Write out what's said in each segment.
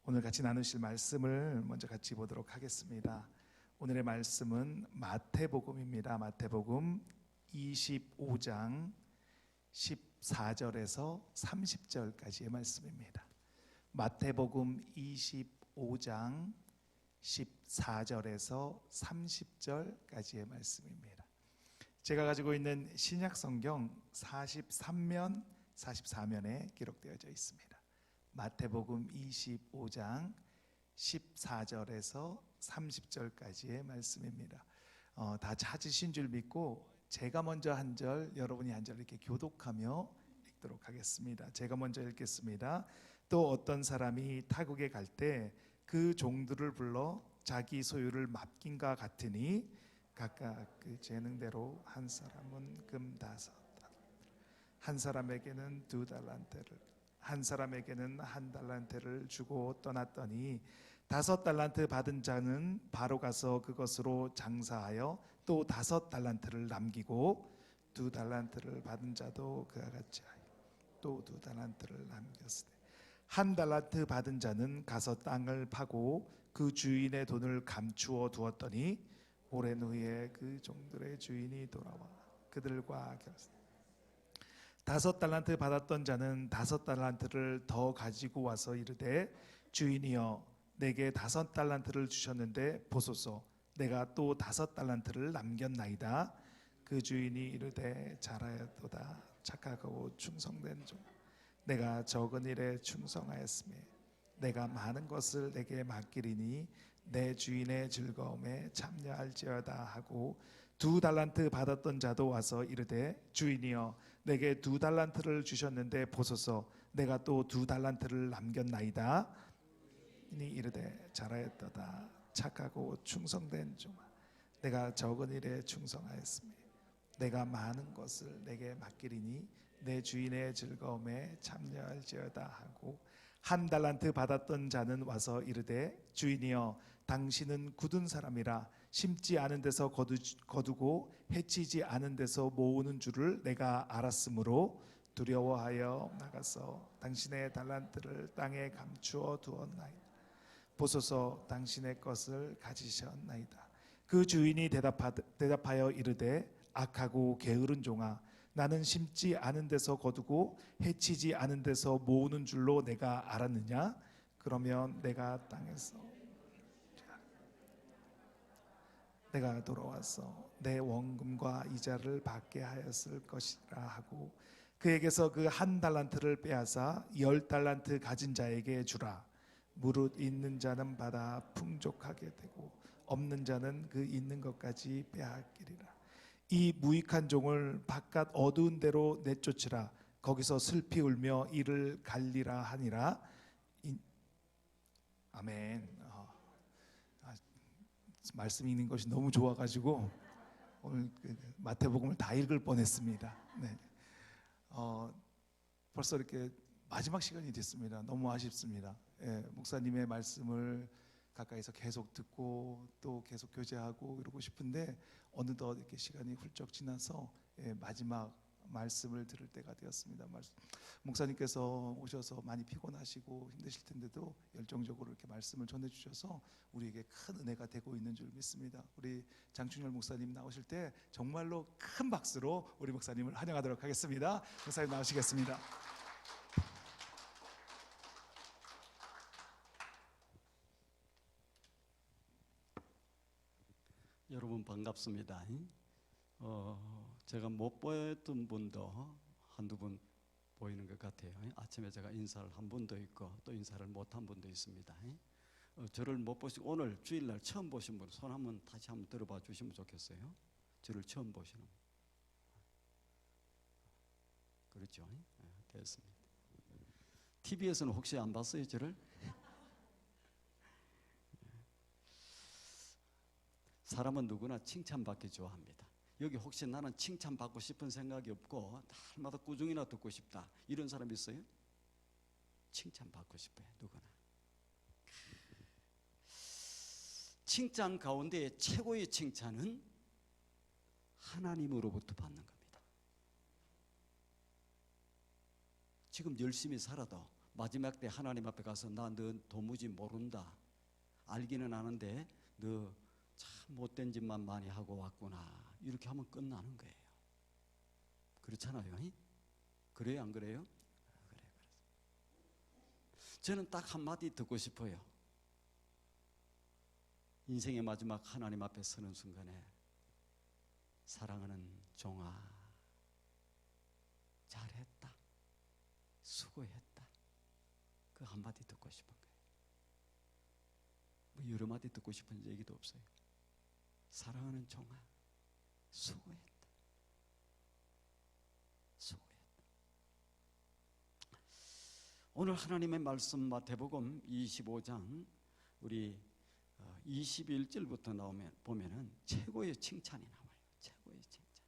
오늘 같이 나누실 말씀을 먼저 같이 보도록 하겠습니다. 오늘의 말씀은 마태복음입니다. 마태복음 25장 14절에서 30절까지의 말씀입니다. 마태복음 25장 14절에서 30절까지의 말씀입니다. 제가 가지고 있는 신약성경 43면, 44면에 기록되어져 있습니다. 마태복음 25장 14절에서 30절까지의 말씀입니다. 다 찾으신 줄 믿고 제가 먼저 한 절, 여러분이 한 절 이렇게 교독하며 읽도록 하겠습니다. 제가 먼저 읽겠습니다. 또 어떤 사람이 타국에 갈 때 그 종들을 불러 자기 소유를 맡긴과 같으니 각각 그 재능대로 한 사람은 금 5, 한 사람에게는 2달란트를, 한 사람에게는 1달란트를 주고 떠났더니 5달란트 받은 자는 바로 가서 그것으로 장사하여 또 5달란트를 남기고 2달란트를 받은 자도 그와 같이 하여 또 2달란트를 남겼으되 1달란트 받은 자는 가서 땅을 파고 그 주인의 돈을 감추어 두었더니 오랜 후에 그 종들의 주인이 돌아와 그들과 결혼. 5달란트 받았던 자는 5달란트를 더 가지고 와서 이르되 주인이여 내게 5달란트를 주셨는데 보소서 내가 또 5달란트를 남겼나이다. 그 주인이 이르되 잘하였도다 착하고 충성된 종, 내가 적은 일에 충성하였으며 내가 많은 것을 내게 맡기리니 내 주인의 즐거움에 참여할지어다 하고 2달란트 받았던 자도 와서 이르되 주인이여 내게 2달란트를 주셨는데 보소서 내가 또 2달란트를 남겼나이다. 이니 이르되 잘하였도다 착하고 충성된 종아, 내가 적은 일에 충성하였으며 내가 많은 것을 내게 맡기리니 내 주인의 즐거움에 참여할지어다 하고 1달란트 받았던 자는 와서 이르되 주인이여 당신은 굳은 사람이라 심지 않은 데서 거두고 해치지 않은 데서 모으는 줄을 내가 알았으므로 두려워하여 나가서 당신의 달란트를 땅에 감추어 두었나이다. 보소서 당신의 것을 가지셨나이다. 그 주인이 대답하여 이르되 악하고 게으른 종아, 나는 심지 않은 데서 거두고 해치지 않은 데서 모으는 줄로 내가 알았느냐? 그러면 내가 땅에서 내가 돌아와서 내 원금과 이자를 받게 하였을 것이라 하고 그에게서 그 1달란트를 빼앗아 10달란트 가진 자에게 주라. 무릇 있는 자는 받아 풍족하게 되고 없는 자는 그 있는 것까지 빼앗기리라. 이 무익한 종을 바깥 어두운 데로 내쫓으라. 거기서 슬피 울며 이를 갈리라 하니라. 아멘. 말씀 읽는 것이 너무 좋아가지고 오늘 마태복음을 다 읽을 뻔했습니다. 네. 벌써 이렇게 마지막 시간이 됐습니다. 너무 아쉽습니다. 목사님의 말씀을 가까이서 계속 듣고 또 계속 교제하고 이러고 싶은데 어느덧 이렇게 시간이 훌쩍 지나서 마지막 말씀을 들을 때가 되었습니다. 목사님께서 오셔서 많이 피곤하시고 힘드실 텐데도 열정적으로 이렇게 말씀을 전해주셔서 우리에게 큰 은혜가 되고 있는 줄 믿습니다. 우리 장충열 목사님 나오실 때 정말로 큰 박수로 우리 목사님을 환영하도록 하겠습니다. 목사님 나오시겠습니다. 여러분 반갑습니다. 제가 못 보였던 분도 한두 분 보이는 것 같아요. 아침에 제가 인사를 한 분도 있고 또 인사를 못한 분도 있습니다. 저를 못 보시고 오늘 주일날 처음 보신 분 손 한번 다시 한번 들어봐 주시면 좋겠어요. 저를 처음 보시는 분. 그렇죠? 됐습니다. TV에서는 혹시 안 봤어요 저를? 사람은 누구나 칭찬받기 좋아합니다. 여기 혹시 나는 칭찬받고 싶은 생각이 없고 날마다 꾸중이나 듣고 싶다 이런 사람 있어요? 칭찬받고 싶어요. 누구나. 칭찬 가운데 최고의 칭찬은 하나님으로부터 받는 겁니다. 지금 열심히 살아도 마지막 때 하나님 앞에 가서 나 너 도무지 모른다. 알기는 아는데 너 참 못된 짓만 많이 하고 왔구나. 이렇게 하면 끝나는 거예요. 그렇잖아요. 그래요, 안 그래요? 그래요. 저는 딱 한마디 듣고 싶어요. 인생의 마지막 하나님 앞에 서는 순간에 사랑하는 종아, 잘했다, 수고했다. 그 한마디 듣고 싶은 거예요. 뭐 여러 마디 듣고 싶은 얘기도 없어요. 사랑하는 종아, 수고했다, 수고했다. 오늘 하나님의 말씀 마태복음 25장 우리 21절부터 보면은 최고의 칭찬이 나와요. 최고의 칭찬.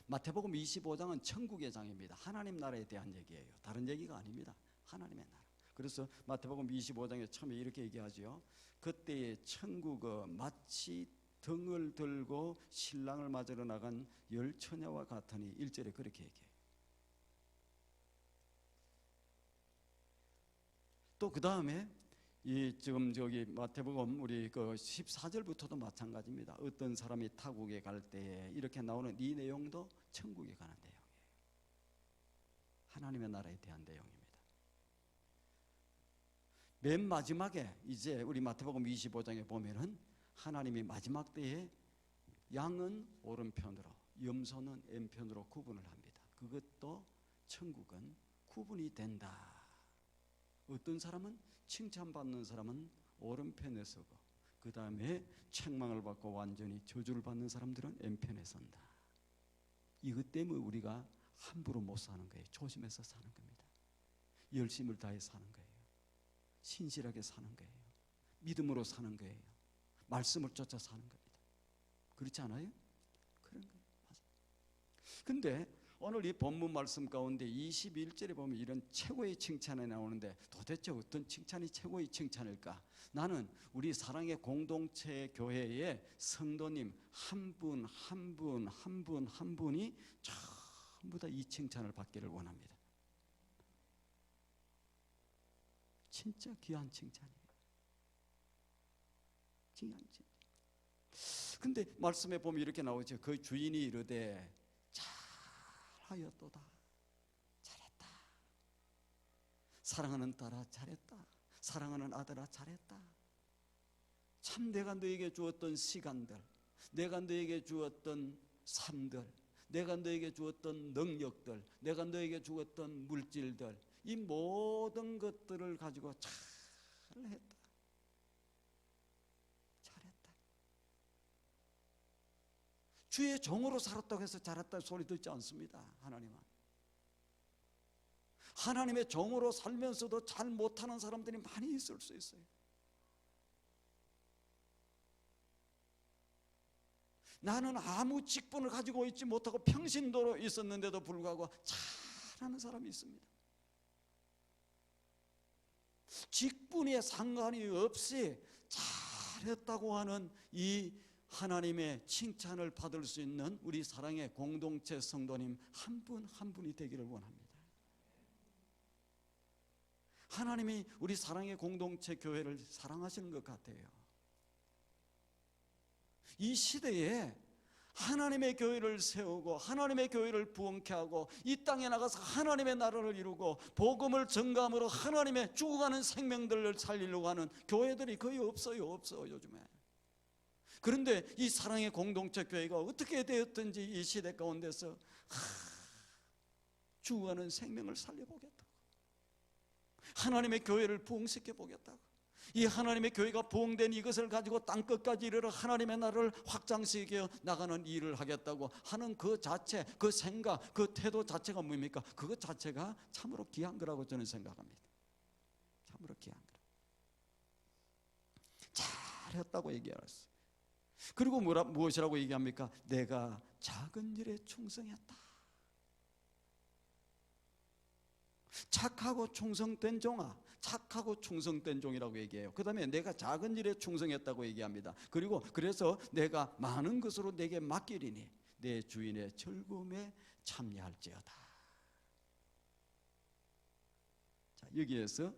마태복음 25장은 천국의 장입니다. 하나님 나라에 대한 얘기예요. 다른 얘기가 아닙니다. 하나님의 나라. 그래서 마태복음 25장에 처음에 이렇게 얘기하죠. 그때의 천국은 마치 등을 들고 신랑을 맞으러 나간 열 처녀와 같으니 1절에 그렇게 얘기해요. 또 그 다음에 지금 저기 마태복음 우리 그 14절부터도 마찬가지입니다. 어떤 사람이 타국에 갈 때에 이렇게 나오는 이 내용도 천국에 관한 내용이에요. 하나님의 나라에 대한 내용입니다. 맨 마지막에 이제 우리 마태복음 25장에 보면은 하나님이 마지막 때에 양은 오른편으로 염소는 왼편으로 구분을 합니다. 그것도 천국은 구분이 된다. 어떤 사람은 칭찬받는 사람은 오른편에 서고 그 다음에 책망을 받고 완전히 저주를 받는 사람들은 왼편에 선다. 이것 때문에 우리가 함부로 못 사는 거예요. 조심해서 사는 겁니다. 열심을 다해 사는 거예요. 신실하게 사는 거예요. 믿음으로 사는 거예요. 말씀을 쫓아 사는 겁니다. 그렇지 않아요? 그런 거예요. 근데 오늘 이 본문 말씀 가운데 21절에 보면 이런 최고의 칭찬이 나오는데 도대체 어떤 칭찬이 최고의 칭찬일까? 나는 우리 사랑의 공동체 교회의 성도님 한 분 한 분 한 분 한 분이 전부 다 이 칭찬을 받기를 원합니다. 진짜 귀한 칭찬이에요. 귀한 칭찬. 근데 말씀에 보면 이렇게 나오죠. 그 주인이 이르되 잘하였도다. 잘했다. 사랑하는 딸아 잘했다. 사랑하는 아들아 잘했다. 참 내가 너에게 주었던 시간들, 내가 너에게 주었던 삶들, 내가 너에게 주었던 능력들, 내가 너에게 주었던 물질들, 이 모든 것들을 가지고 잘했다. 잘했다. 주의 종으로 살았다고 해서 잘했다는 소리 듣지 않습니다. 하나님은. 하나님의 종으로 살면서도 잘 못하는 사람들이 많이 있을 수 있어요. 나는 아무 직분을 가지고 있지 못하고 평신도로 있었는데도 불구하고 잘하는 사람이 있습니다. 직분에 상관이 없이 잘했다고 하는 이 하나님의 칭찬을 받을 수 있는 우리 사랑의 공동체 성도님 한 분 한 분이 되기를 원합니다. 하나님이 우리 사랑의 공동체 교회를 사랑하시는 것 같아요. 이 시대에 하나님의 교회를 세우고 하나님의 교회를 부흥케 하고 이 땅에 나가서 하나님의 나라를 이루고 복음을 전감으로 하나님의 죽어가는 생명들을 살리려고 하는 교회들이 거의 없어요. 요즘에. 그런데 이 사랑의 공동체 교회가 어떻게 되었든지 이 시대 가운데서 죽어가는 생명을 살려보겠다고, 하나님의 교회를 부흥시켜 보겠다고, 이 하나님의 교회가 부흥된 이것을 가지고 땅끝까지 이르러 하나님의 나라를 확장시켜 나가는 일을 하겠다고 하는 그 자체, 그 생각, 그 태도 자체가 뭡니까? 그것 자체가 참으로 귀한 거라고 저는 생각합니다. 참으로 귀한 거. 잘했다고 얘기했어요. 그리고 무엇이라고 얘기합니까? 내가 작은 일에 충성했다. 착하고 충성된 종아, 착하고 충성된 종이라고 얘기해요. 그 다음에 내가 작은 일에 충성했다고 얘기합니다. 그리고 그래서 내가 많은 것으로 내게 맡기리니 내 주인의 즐거움에 참여할지어다. 자, 여기에서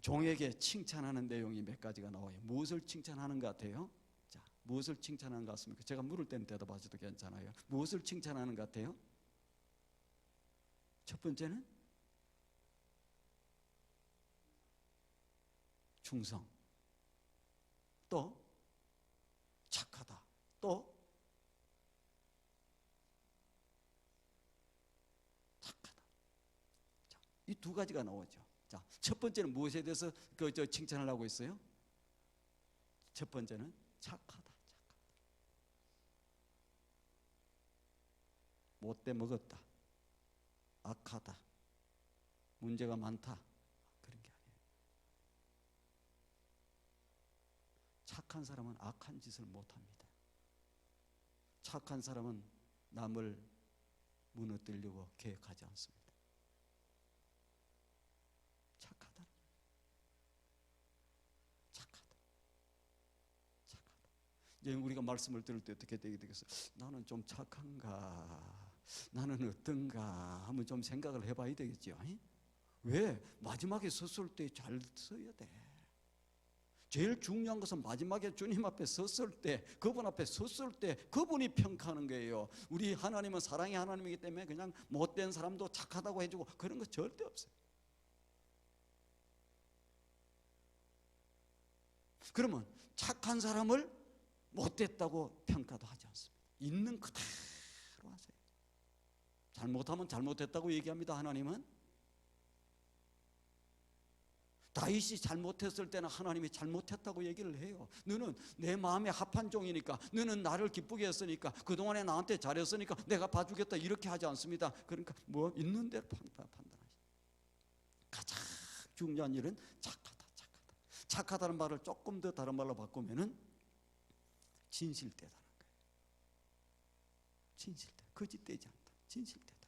종에게 칭찬하는 내용이 몇 가지가 나와요. 무엇을 칭찬하는 것 같아요? 자, 무엇을 칭찬하는 것 같습니까? 제가 물을 때는 대답하셔도 괜찮아요. 무엇을 칭찬하는 것 같아요? 첫 번째는 충성, 또 착하다, 또 착하다. 자, 이 두 가지가 나오죠. 자, 첫 번째는 무엇에 대해서 칭찬을 하고 있어요? 첫 번째는 착하다. 못돼 먹었다, 악하다, 문제가 많다, 그런 게 아니에요. 착한 사람은 악한 짓을 못합니다. 착한 사람은 남을 무너뜨리려고 계획하지 않습니다. 착하다. 이제 우리가 말씀을 들을 때 어떻게 되게 되겠어요? 나는 좀 착한가? 나는 어떤가? 한번 좀 생각을 해봐야 되겠죠. 왜? 마지막에 섰을 때 잘 서야 돼. 제일 중요한 것은 마지막에 주님 앞에 섰을 때, 그분 앞에 섰을 때 그분이 평가하는 거예요. 우리 하나님은 사랑의 하나님이기 때문에 그냥 못된 사람도 착하다고 해주고 그런 거 절대 없어요. 그러면 착한 사람을 못됐다고 평가도 하지 않습니다. 있는 그대로 하세요. 잘못하면 잘못했다고 얘기합니다. 하나님은 다윗이 잘못했을 때는 하나님이 잘못했다고 얘기를 해요. 너는 내 마음에 합한 종이니까, 너는 나를 기쁘게 했으니까, 그동안에 나한테 잘했으니까 내가 봐주겠다, 이렇게 하지 않습니다. 그러니까 뭐 있는 대로 판단하시죠. 가장 중요한 일은 착하다. 착하다는 말을 조금 더 다른 말로 바꾸면은 진실되다는 거예요. 진실되, 거짓되지 않다. 진실되다.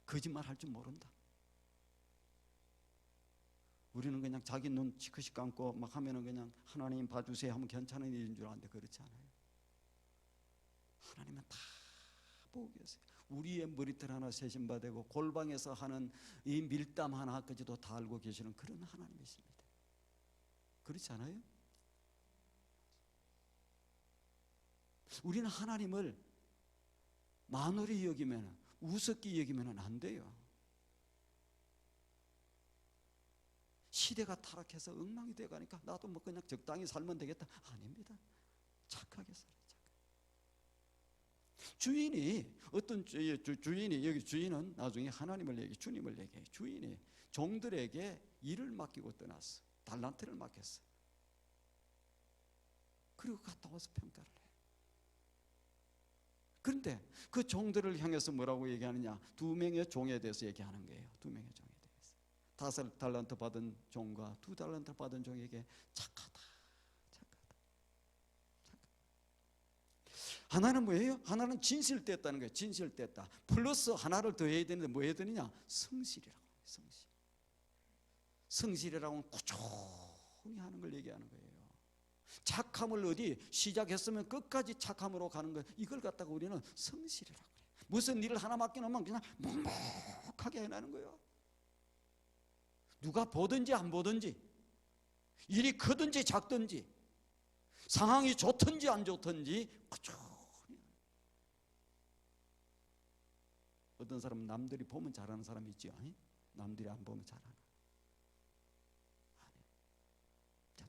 거짓말 할 줄 모른다. 우리는 그냥 자기 눈 치크시 감고 막 하면은 그냥 하나님 봐주세요 하면 괜찮은 일인 줄 아는데 그렇지 않아요. 하나님은 다 보고 계세요. 우리의 머리털 하나 세심받고 골방에서 하는 이 밀담 하나까지도 다 알고 계시는 그런 하나님이십니다. 그렇지 않아요? 우리는 하나님을 만홀히 여기면, 우습게 여기면 안 돼요. 시대가 타락해서 엉망이 돼가니까 나도 뭐 그냥 적당히 살면 되겠다. 아닙니다. 착하게 살아요. 주인이, 어떤 주인이, 여기 주인은 나중에 하나님을 얘기해, 주님을 얘기해. 주인이 종들에게 일을 맡기고 떠났어. 달란트를 맡겼어. 그리고 갔다 와서 평가를 해. 그런데 그 종들을 향해서 뭐라고 얘기하느냐? 두 명의 종에 대해서 얘기하는 거예요. 두 명의 종에 대해서. 5달란트 받은 종과 2달란트 받은 종에게 착하다. 하나는 뭐예요? 하나는 진실됐다는 거예요. 진실됐다. 플러스 하나를 더 해야 되는데 뭐 해야 되느냐? 성실이라고. 성실이라고 하면 꾸준히 하는 걸 얘기하는 거예요. 착함을 어디 시작했으면 끝까지 착함으로 가는 거예요. 이걸 갖다가 우리는 성실이라고 그래요. 무슨 일을 하나 맡겨놓으면 그냥 묵묵하게 해나는 거예요. 누가 보든지 안 보든지, 일이 크든지 작든지, 상황이 좋든지 안 좋든지 꾸준히. 어떤 사람은 남들이 보면 잘하는 사람이 있죠. 남들이 안 보면 잘하는.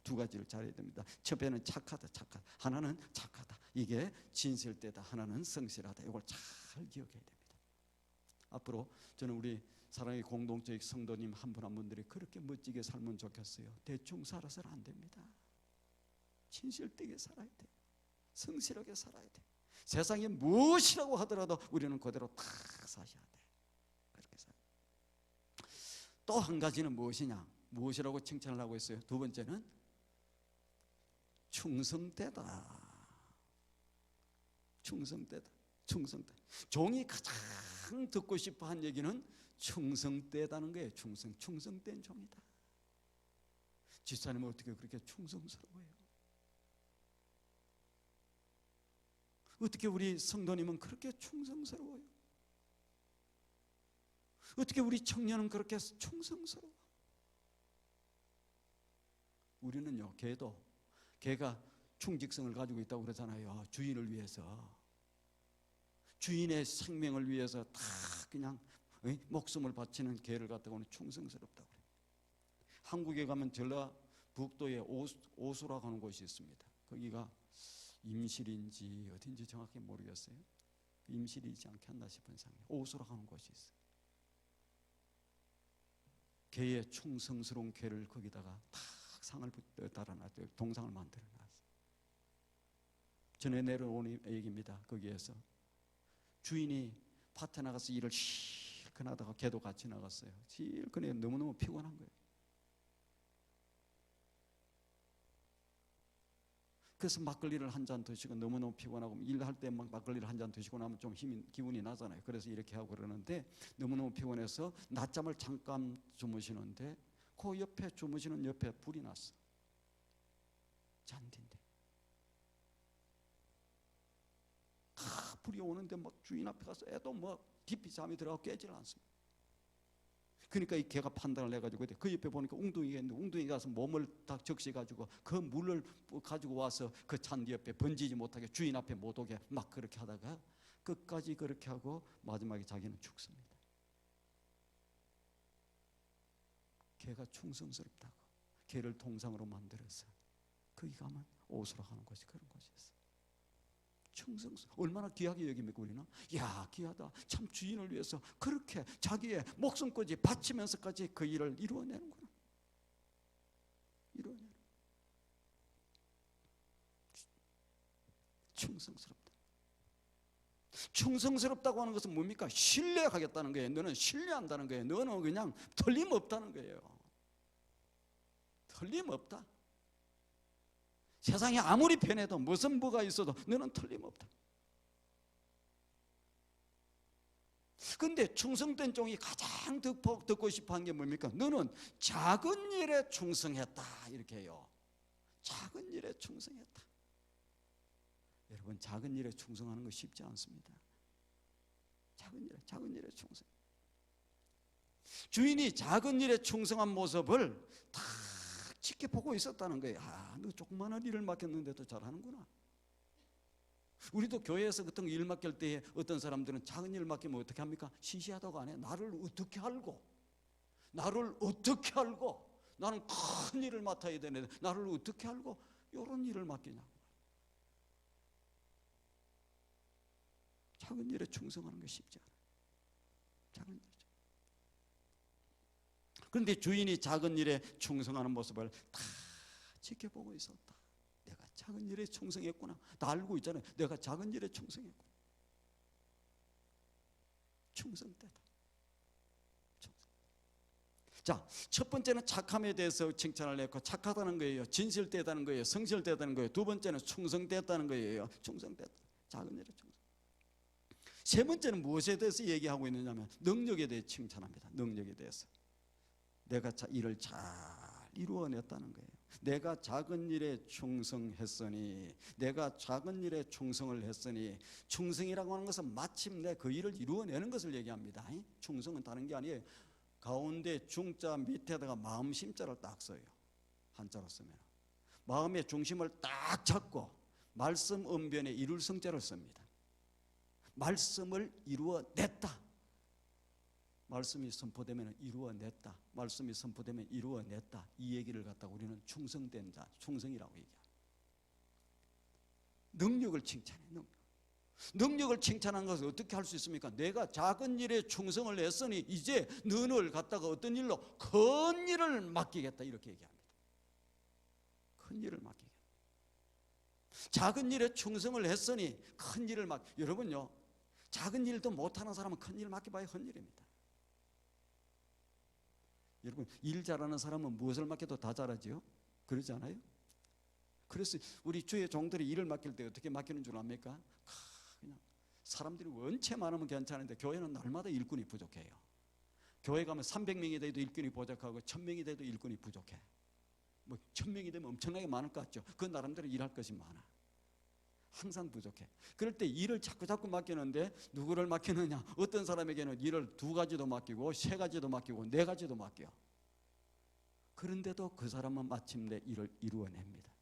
두 가지를 잘해야 됩니다. 첫째는 착하다. 하나는 착하다. 이게 진실되다. 하나는 성실하다. 이걸 잘 기억해야 됩니다. 앞으로 저는 우리 사랑의 공동체의 성도님 한 분 한 분들이 그렇게 멋지게 살면 좋겠어요. 대충 살아서는 안 됩니다. 진실되게 살아야 돼요. 성실하게 살아야 돼요. 세상에 무엇이라고 하더라도 우리는 그대로 다 사셔야 돼요. 그렇게 살아요. 또 한 가지는 무엇이냐? 무엇이라고 칭찬을 하고 있어요? 두 번째는 충성되다. 종이 가장 듣고 싶어 한 얘기는 충성되다는 거예요. 충성된 종이다. 집사님은 어떻게 그렇게 충성스러워요? 어떻게 우리 성도님은 그렇게 충성스러워요? 어떻게 우리 청년은 그렇게 충성스러워? 우리는요, 개가 충직성을 가지고 있다고 그러잖아요. 주인을 위해서, 주인의 생명을 위해서 다 그냥 목숨을 바치는 개를 갖다고는 충성스럽다고 그래요. 한국에 가면 전라북도에 오수라고 하는 곳이 있습니다. 거기가 임실인지 어딘지 정확히 모르겠어요. 임실이지 않겠나 싶은 생각이, 오수라고 하는 곳이 있어요. 개의 충성스러운 개를 거기다가 탁 상을 달아놨어요. 동상을 만들어놨어요. 전에 내려온 얘기입니다. 거기에서 주인이 밭에 나가서 일을 실컷 하다가 개도 같이 나갔어요. 실컷 너무너무 피곤한 거예요. 그래서 막걸리를 한 잔 드시고, 너무너무 피곤하고 일할 때 막 막걸리를 한 잔 드시고 나면 좀 기분이 나잖아요. 그래서 이렇게 하고 그러는데, 너무너무 피곤해서 낮잠을 잠깐 주무시는데 그 옆에 주무시는 옆에 불이 났어. 잔디인데 불이 오는데 막 주인 앞에 가서 애도 뭐 깊이 잠이 들어가고 깨질 않습니다. 그러니까 이 개가 판단을 해가지고 그 옆에 보니까 웅둥이가 있는데, 웅둥이 가서 몸을 딱 적셔가지고 그 물을 가지고 와서 그 잔디 옆에 번지지 못하게 주인 앞에 못 오게 막 그렇게 하다가 끝까지 그렇게 하고 마지막에 자기는 죽습니다. 개가 충성스럽다고 개를 동상으로 만들어서 거기 가면 오수라 하는 곳이 그런 곳이었어요. 충성스러워. 얼마나 귀하게 여깁니까 우리는? 야, 귀하다. 참 주인을 위해서 그렇게 자기의 목숨까지 바치면서까지 그 일을 이루어내는구나. 충성스럽다. 충성스럽다고 하는 것은 뭡니까? 신뢰하겠다는 거예요. 너는 신뢰한다는 거예요. 너는 그냥 틀림없다는 거예요. 틀림없다. 세상에 아무리 편해도 무슨 뭐가 있어도 너는 틀림없다. 근데 충성된 종이 가장 듣고 싶어 한 게 뭡니까? 너는 작은 일에 충성했다. 이렇게 해요. 작은 일에 충성했다. 여러분, 작은 일에 충성하는 거 쉽지 않습니다. 작은 일에 충성. 주인이 작은 일에 충성한 모습을 다 지켜보고 있었다는 거예요. 아, 너 조그마한 일을 맡겼는데도 잘하는구나. 우리도 교회에서 어떤 일 맡길 때 어떤 사람들은 작은 일을 맡기면 어떻게 합니까? 시시하다고 안 해. 나를 어떻게 알고 나는 큰 일을 맡아야 되는데 나를 어떻게 알고 이런 일을 맡기냐고. 작은 일에 충성하는 게 쉽지 않아요. 작은 일이죠. 그런데 주인이 작은 일에 충성하는 모습을 다 지켜보고 있었다. 내가 작은 일에 충성했구나. 다 알고 있잖아요. 내가 작은 일에 충성했구나. 충성되다. 자, 첫 번째는 착함에 대해서 칭찬을 했고, 착하다는 거예요. 진실되다는 거예요. 성실되다는 거예요. 두 번째는 충성됐다는 거예요. 충성됐다. 작은 일에 충성. 세 번째는 무엇에 대해서 얘기하고 있느냐면 능력에 대해 칭찬합니다. 능력에 대해서. 내가 일을 잘 이루어냈다는 거예요. 내가 작은 일에 충성했으니, 내가 작은 일에 충성을 했으니, 충성이라고 하는 것은 마침내 그 일을 이루어내는 것을 얘기합니다. 충성은 다른 게 아니에요. 가운데 중자 밑에다가 마음 심자를 딱 써요. 한자로 쓰면 마음의 중심을 딱 잡고 말씀 언변에 이룰 성자를 씁니다. 말씀을 이루어냈다. 말씀이 선포되면 이루어냈다. 말씀이 선포되면 이루어냈다. 이 얘기를 갖다가 우리는 충성된 자, 충성이라고 얘기합니다. 능력을 칭찬해. 능력을 칭찬하는 것을 어떻게 할 수 있습니까? 내가 작은 일에 충성을 했으니 이제 너를 갖다가 어떤 일로 큰 일을 맡기겠다. 이렇게 얘기합니다. 큰 일을 맡기겠다. 작은 일에 충성을 했으니 큰 일을 여러분요, 작은 일도 못하는 사람은 큰 일 맡겨봐야 헛일입니다. 여러분, 일 잘하는 사람은 무엇을 맡겨도 다 잘하지요? 그러지 않아요? 그래서 우리 주의 종들이 일을 맡길 때 어떻게 맡기는 줄 압니까? 그냥 사람들이 원체 많으면 괜찮은데 교회는 날마다 일꾼이 부족해요. 교회 가면 300명이 돼도 일꾼이 부족하고 1000명이 돼도 일꾼이 부족해. 뭐 1000명이 되면 엄청나게 많을 것 같죠? 그 나름대로 일할 것이 많아. 항상 부족해. 그럴 때 일을 자꾸 맡기는데 누구를 맡기느냐? 어떤 사람에게는 일을 2가지도 맡기고 3가지도 맡기고 4가지도 맡겨. 그런데도 그 사람은 마침내 일을 이루어냅니다.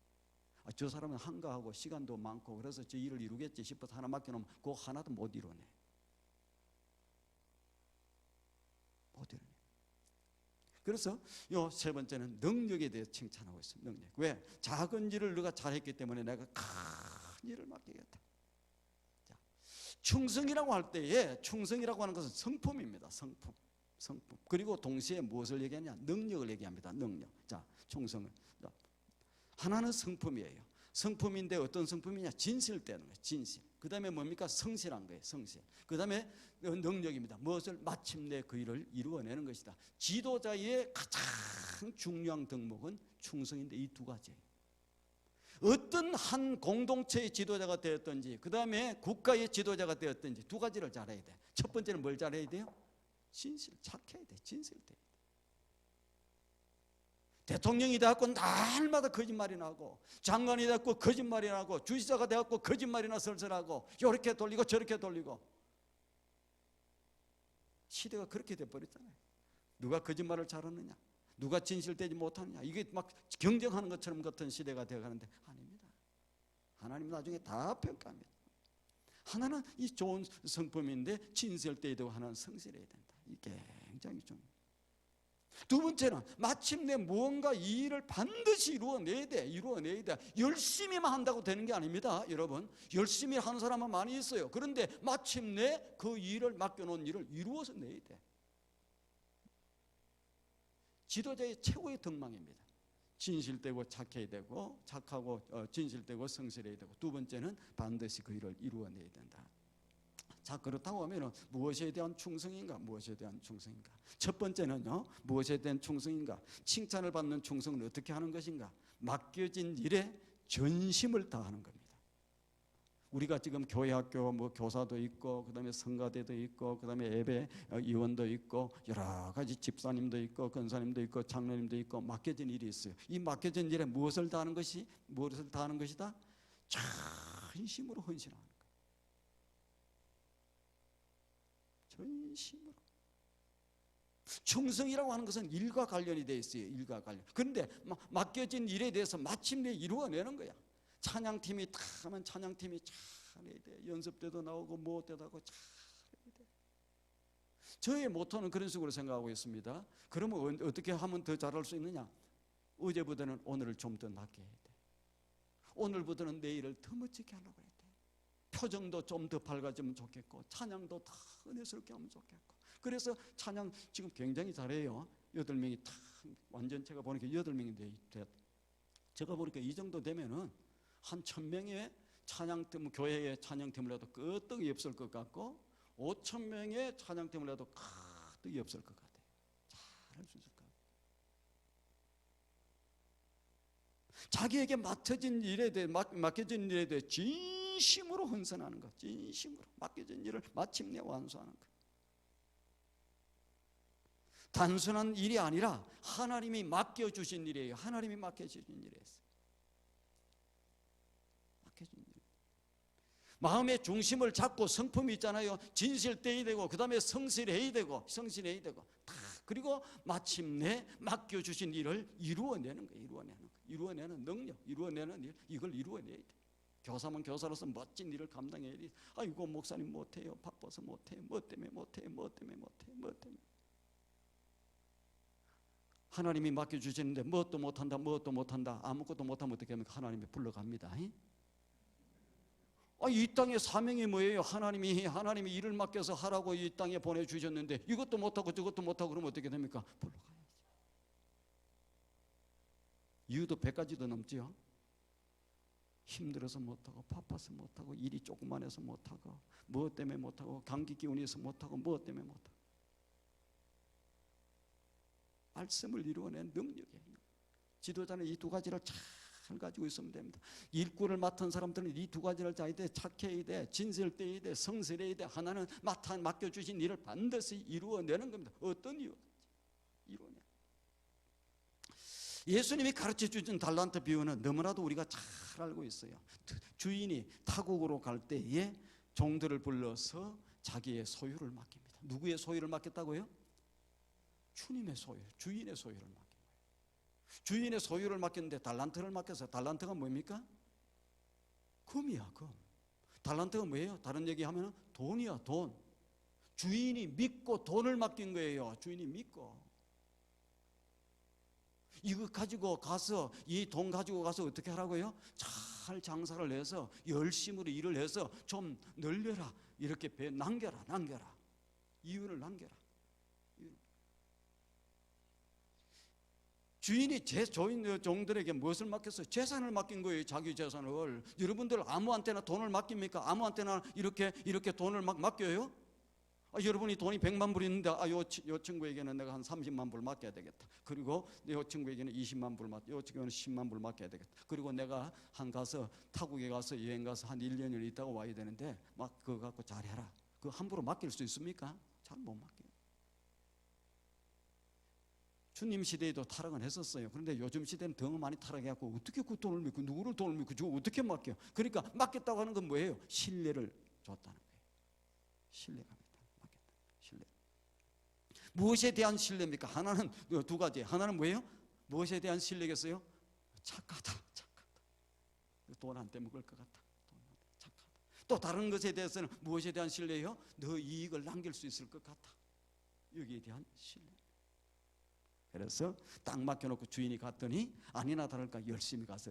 저 사람은 한가하고 시간도 많고 그래서 저 일을 이루겠지 싶어서 하나 맡겨놓으면 그거 하나도 못 이루어내. 못 이루어내. 그래서 요 3번째는 능력에 대해 칭찬하고 있습니다. 능력. 왜? 작은 일을 너가 잘했기 때문에 내가 큰 일을 맡기겠다. 자, 충성이라고 할 때에 충성이라고 하는 것은 성품입니다. 성품. 그리고 동시에 무엇을 얘기하냐? 능력을 얘기합니다. 능력. 자, 충성을. 하나는 성품이에요. 성품인데 어떤 성품이냐? 진실되는 거예요. 진실. 그 다음에 뭡니까? 성실한 거예요. 성실. 그 다음에 능력입니다. 무엇을? 마침내 그 일을 이루어내는 것이다. 지도자의 가장 중요한 덕목은 충성인데 이 2가지예요. 어떤 한 공동체의 지도자가 되었든지 그 다음에 국가의 지도자가 되었든지 2가지를 잘해야 돼. 첫 번째는 뭘 잘해야 돼요? 진실, 착해야 돼. 진실돼야 돼. 대통령이 되었고 날마다 거짓말이나 하고 장관이 되었고 거짓말이나 하고 주지사가 되었고 거짓말이나 설설하고 이렇게 돌리고 저렇게 돌리고 시대가 그렇게 돼버렸잖아요. 누가 거짓말을 잘하느냐, 누가 진실되지 못하느냐, 이게 막 경쟁하는 것처럼 같은 시대가 되어가는데 아닙니다. 하나님 나중에 다 평가합니다. 하나는 이 좋은 성품인데 진실되어야 되고 하나는 성실해야 된다. 이게 굉장히 중요해요. 2번째는 마침내 무언가 이 일을 반드시 이루어내야 돼. 열심히만 한다고 되는 게 아닙니다. 여러분, 열심히 하는 사람은 많이 있어요. 그런데 마침내 그 일을 맡겨놓은 일을 이루어서 내야 돼. 지도자의 최고의 덕망입니다. 진실되고 착해야 되고, 착하고 진실되고 성실해야 되고, 2번째는 반드시 그 일을 이루어내야 된다. 자, 그렇다고 하면 무엇에 대한 충성인가? 무엇에 대한 충성인가? 첫 번째는요, 무엇에 대한 충성인가? 칭찬을 받는 충성은 어떻게 하는 것인가? 맡겨진 일에 전심을 다하는 겁니다. 우리가 지금 교회 학교 뭐 교사도 있고, 그 다음에 성가대도 있고, 그 다음에 예배 위원도 있고, 여러 가지 집사님도 있고, 권사님도 있고, 장로님도 있고, 맡겨진 일이 있어요. 이 맡겨진 일에 무엇을 다하는 것이다? 전심으로 헌신하는 거예요. 전심으로. 충성이라고 하는 것은 일과 관련이 되어 있어요. 일과 관련. 그런데 맡겨진 일에 대해서 마침내 이루어내는 거야. 찬양팀이 다 하면 찬양팀이 잘해야 돼. 연습 때도 나오고 뭐 때도 하고 잘해야 돼. 저의 모토는 그런 식으로 생각하고 있습니다. 그러면 어떻게 하면 더 잘할 수 있느냐? 어제보다는 오늘을 좀 더 낫게 해야 돼. 오늘보다는 내일을 더 멋지게 하려고 해야 돼. 표정도 좀 더 밝아지면 좋겠고, 찬양도 더 은혜스럽게 하면 좋겠고. 그래서 찬양 지금 굉장히 잘해요. 8명이 다 완전 제가 보니까 8명인데 제가 보니까 이 정도 되면은 한 1000명의 찬양팀, 교회의 찬양팀을 해도 끄떡이 없을 것 같고 5000명의 찬양팀을 해도 끄떡이 없을 것 같아요. 잘할 수 있을 것 같아요. 자기에게 맡겨진 일에 대해 진심으로 헌신하는 것, 진심으로 맡겨진 일을 마침내 완수하는 것. 단순한 일이 아니라 하나님이 맡겨주신 일이에요. 하나님이 맡겨주신 일이에요. 마음의 중심을 잡고 성품이 있잖아요. 진실되어야 되고, 그 다음에 성실해야 되고 다. 그리고 마침내 맡겨주신 일을 이루어내는 거예요. 이루어내는 능력, 이루어내는 일, 이걸 이루어내야 돼. 교사면 교사로서 멋진 일을 감당해야 돼. 아이고 목사님 못해요. 바빠서 못해. 뭐 때문에 못해. 하나님이 맡겨주시는데 무엇도 못한다. 아무것도 못하면 어떻게 합니까? 하나님이 불러갑니다. 이 땅의 사명이 뭐예요? 하나님이 일을 맡겨서 하라고 이 땅에 보내주셨는데 이것도 못하고 저것도 못하고 그러면 어떻게 됩니까? 불러가야지. 이유도 100가지도 넘지요. 힘들어서 못하고, 바빠서 못하고, 일이 조그만해서 못하고, 무엇 때문에 못하고, 감기 기운이 있어서 못하고, 무엇 때문에 못하고. 말씀을 이루어낸 능력이에요. 지도자는 이 2가지를 잘 가지고 있으면 됩니다. 일꾼을 맡은 사람들은 이 2가지를 잘해야 돼. 착해야 돼. 진실되어야 돼. 성실해야 돼. 하나는 맡겨주신 일을 반드시 이루어내는 겁니다. 어떤 이유? 이루어내. 예수님이 가르쳐 주신 달란트 비유는 너무나도 우리가 잘 알고 있어요. 주인이 타국으로 갈 때에 종들을 불러서 자기의 소유를 맡깁니다. 누구의 소유를 맡겼다고요? 주님의 소유, 주인의 소유를 맡긴 거예요. 주인의 소유를 맡겼는데 달란트를 맡겨서, 달란트가 뭡니까? 금이야, 금. 달란트가 뭐예요? 다른 얘기하면 돈이야, 돈. 주인이 믿고 돈을 맡긴 거예요. 주인이 믿고. 이거 가지고 가서, 이 돈 가지고 가서 어떻게 하라고요? 잘 장사를 해서 열심으로 일을 해서 좀 늘려라. 이렇게 남겨라. 이윤을 남겨라. 주인이 종들에게 무엇을 맡겼어요? 재산을 맡긴 거예요. 자기 재산을. 여러분들 아무한테나 돈을 맡깁니까? 아무한테나 이렇게 돈을 막 맡겨요? 여러분이 돈이 100만 불 있는데 요 친구에게는 내가 한 30만 불 맡겨야 되겠다. 그리고 요 친구에게는 20만 불 요 친구에게는 10만 불 맡겨야 되겠다. 그리고 내가 가서 타국에 가서 여행 가서 한 1년을 있다가 와야 되는데 막 그거 갖고 잘해라. 그거 함부로 맡길 수 있습니까? 잘 못 맡겨요. 주님 시대에도 타락은 했었어요. 그런데 요즘 시대는 더 많이 타락해갖고 어떻게 그 돈을 믿고 누구를 돈을 믿고 저거 어떻게 맡겨? 그러니까 맡겼다고 하는 건 뭐예요? 신뢰를 줬다는 거예요. 신뢰갑니다. 맡겼다. 신뢰. 무엇에 대한 신뢰입니까? 하나는 두 가지. 하나는 뭐예요? 무엇에 대한 신뢰겠어요? 착하다. 돈 안 떼먹을 것 같다. 착하다. 또 다른 것에 대해서는 무엇에 대한 신뢰예요? 너 이익을 남길 수 있을 것 같다. 여기에 대한 신뢰. 그래서 딱 맡겨놓고 주인이 갔더니 아니나 다를까 열심히 가서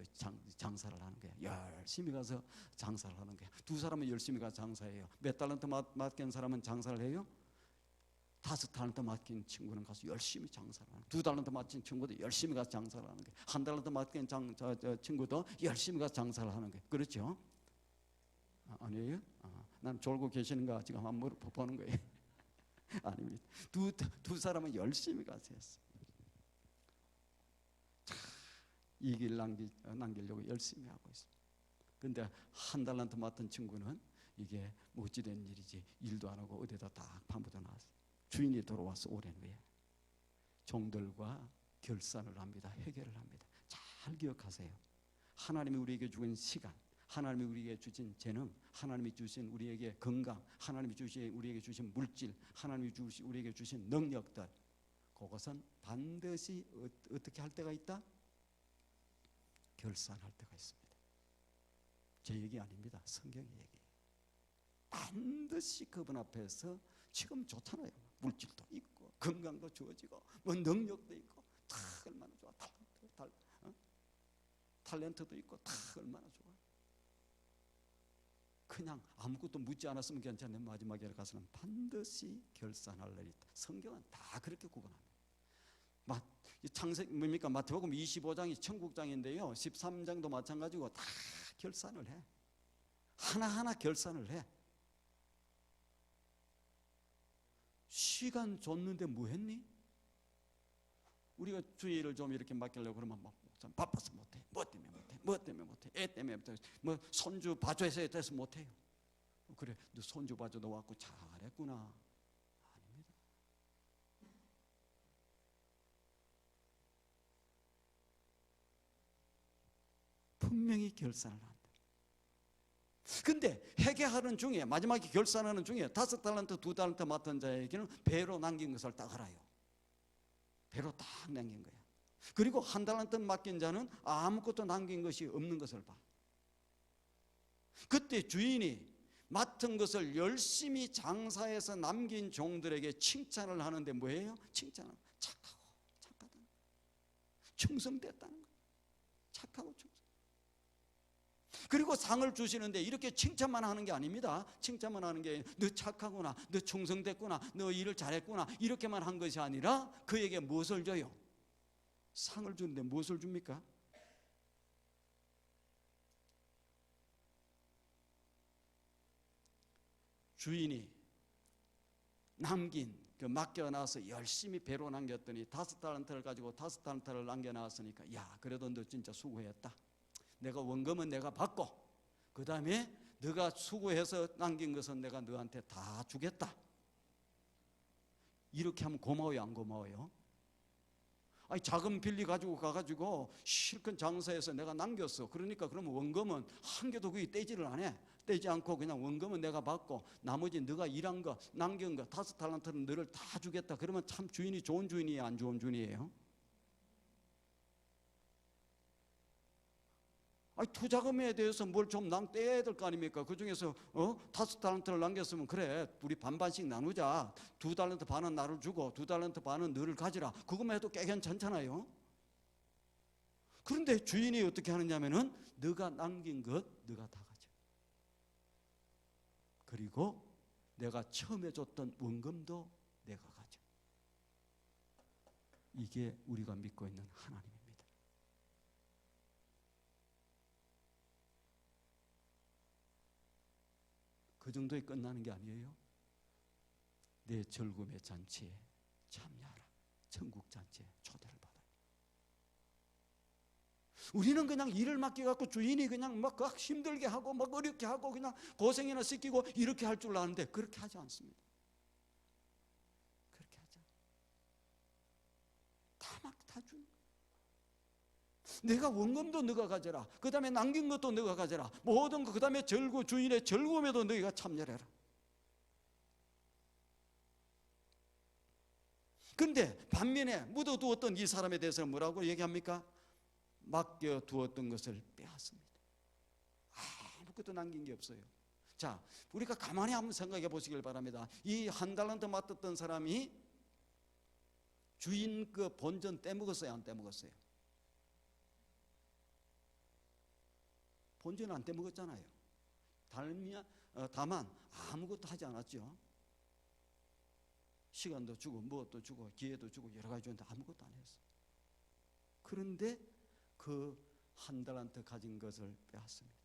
장사를 하는 거야. 열심히 가서 장사를 하는 거야. 두 사람은 열심히 가서 장사해요. 몇 달란트 맡긴 사람은 장사를 해요? 5달란트 맡긴 친구는 가서 열심히 장사를 하는 거야. 2달란트 맡긴 친구도 열심히 가서 장사를 하는 거야. 1달란트 맡긴 친구도 열심히 가서 장사를 하는 거야. 그렇죠? 아니에요? 난 졸고 계시는가 지금 한번 보는 거예요. 아닙니다. 두 사람은 열심히 가서 했어요. 이익을 남기려고 열심히 하고 있습니다. 그런데 1달란트 맡은 친구는 이게 어찌된 일이지 일도 안 하고 어디다 딱 파묻어 놨어요. 주인이 돌아와서 오랜 후에 종들과 결산을 합니다. 해결을 합니다. 잘 기억하세요. 하나님이 우리에게 주신 시간, 하나님이 우리에게 주신 재능, 하나님이 주신 우리에게 건강, 하나님이 우리에게 주신 물질, 하나님이 우리에게 주신 능력들, 그것은 반드시 어떻게 할 때가 있다? 결산할 때가 있습니다. 제 얘기 아닙니다. 성경의 얘기예요. 반드시 그분 앞에서 지금 좋잖아요. 물질도 있고 건강도 주어지고 뭐 능력도 있고 다 얼마나 좋아. 탤런트도 있고 다 얼마나 좋아. 그냥 아무것도 묻지 않았으면 괜찮은데 마지막에 가서는 반드시 결산할 날이 있다. 성경은 다 그렇게 구분합니다. 창세기 뭡니까? 마태복음 25장이 천국장인데요. 13장도 마찬가지고 다 결산을 해. 하나하나 결산을 해. 시간 줬는데 뭐 했니? 우리가 주의를 좀 이렇게 맡기려고 그러면 막 바빠서 못해. 뭐 때문에 못해. 애 때문에 못해. 뭐 손주 봐줘야 돼서 못해요. 그래, 너 손주 봐줘 너 왔고 잘했구나. 분명히 결산을 한다. 근데 회개하는 중에 마지막에 결산하는 중에 5달란트 2달란트 맡은 자에게는 배로 남긴 것을 딱 알아요. 배로 딱 남긴 거야. 그리고 1달란트 맡긴 자는 아무것도 남긴 것이 없는 것을 봐. 그때 주인이 맡은 것을 열심히 장사해서 남긴 종들에게 칭찬을 하는데 뭐예요? 칭찬은 착하다는 거예요. 충성됐다는 거예요. 착하고 충성. 그리고 상을 주시는데 이렇게 칭찬만 하는 게 아닙니다. 칭찬만 하는 게 너 착하구나, 너 충성됐구나, 너 일을 잘했구나 이렇게만 한 것이 아니라 그에게 무엇을 줘요? 상을 주는데 무엇을 줍니까? 주인이 남긴 맡겨놔서 열심히 배로 남겼더니 5달란트를 가지고 5달란트를 남겨놨으니까 야 그래도 너 진짜 수고했다. 내가 원금은 내가 받고 그 다음에 너가 수고해서 남긴 것은 내가 너한테 다 주겠다. 이렇게 하면 고마워요 안 고마워요? 아니 자금 빌리 가지고 가가지고 실컷 장사해서 내가 남겼어. 그러니까 그러면 원금은 한 개도 거의 떼지를 안 해. 떼지 않고 그냥 원금은 내가 받고 나머지 네가 일한 거 남긴 거 5달란트는 너를 다 주겠다. 그러면 참 주인이 좋은 주인이에요, 안 좋은 주인이에요? 아니 투자금에 대해서 뭘 좀 떼야 될 거 아닙니까? 그 중에서 5달란트를 남겼으면 그래 우리 반반씩 나누자. 2달란트 반은 나를 주고 2달란트 반은 너를 가지라. 그것만 해도 꽤 괜찮잖아요. 그런데 주인이 어떻게 하느냐면은 너가 남긴 것 너가 다 가져. 그리고 내가 처음에 줬던 원금도 내가 가져. 이게 우리가 믿고 있는 하나님입니다. 그 정도에 끝나는 게 아니에요. 내 절금의 잔치에 참여하라. 천국 잔치에 초대를 받아요. 우리는 그냥 일을 맡겨갖고 주인이 그냥 막 힘들게 하고 막 어렵게 하고 그냥 고생이나 시키고 이렇게 할 줄 아는데 그렇게 하지 않습니다. 그렇게 하지 않아요. 다 준. 내가 원금도 너가 가져라. 그 다음에 남긴 것도 너가 가져라. 모든 거, 그 다음에 주인의 절금에도 너희가 참여해라. 그런데 반면에 묻어두었던 이 사람에 대해서는 뭐라고 얘기합니까? 맡겨두었던 것을 빼앗습니다. 아무것도 남긴 게 없어요. 자, 우리가 가만히 한번 생각해 보시길 바랍니다. 이 한 달란트 맡았던 사람이 주인 그 본전 떼먹었어요, 안 떼먹었어요? 본전은 안 떼먹었잖아요. 다만 아무것도 하지 않았죠. 시간도 주고 무엇도 주고 기회도 주고 여러 가지 줬는데 아무것도 안 했어요. 그런데 그 한 달란트 가진 것을 빼앗습니다.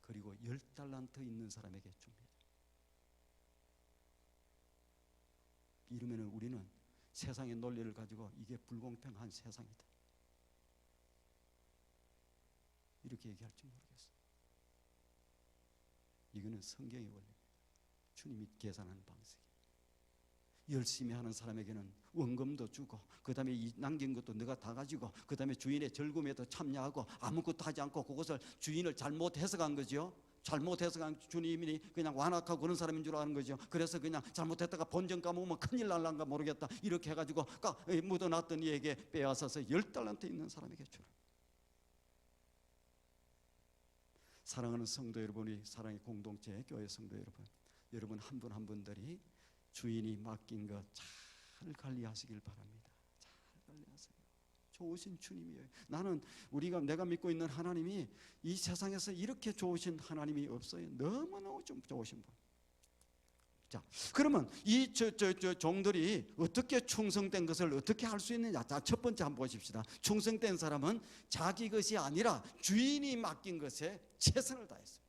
그리고 10달란트 있는 사람에게 줍니다. 이러면 우리는 세상의 논리를 가지고 이게 불공평한 세상이다, 이렇게 얘기할지 모르겠어요. 이거는 성경의 원리입니다. 주님이 계산하는 방식이에요. 열심히 하는 사람에게는 원금도 주고 그 다음에 이 남긴 것도 네가 다 가지고 그 다음에 주인의 절금에도 참여하고 아무것도 하지 않고 그것을 주인을 잘못 해석한 거죠. 잘못 해석한 주님이 그냥 완악하고 그런 사람인 줄 아는 거죠. 그래서 그냥 잘못했다가 본전 까먹으면 큰일 날란가 모르겠다 이렇게 해가지고 묻어놨던 이에게 빼앗아서 10달란트 있는 사람에게 주라. 사랑하는 성도 여러분이, 사랑의 공동체 교회 성도 여러분 한 분 한 분들이 주인이 맡긴 것 잘 관리하시길 바랍니다. 잘 관리하세요. 좋으신 주님이에요. 내가 믿고 있는 하나님이 이 세상에서 이렇게 좋으신 하나님이 없어요. 너무너무 좀 좋으신 분. 자, 그러면 이 종들이 어떻게 충성된 것을 어떻게 할 수 있느냐? 자, 첫 번째 한번 보십시다. 충성된 사람은 자기 것이 아니라 주인이 맡긴 것에 최선을 다했습니다.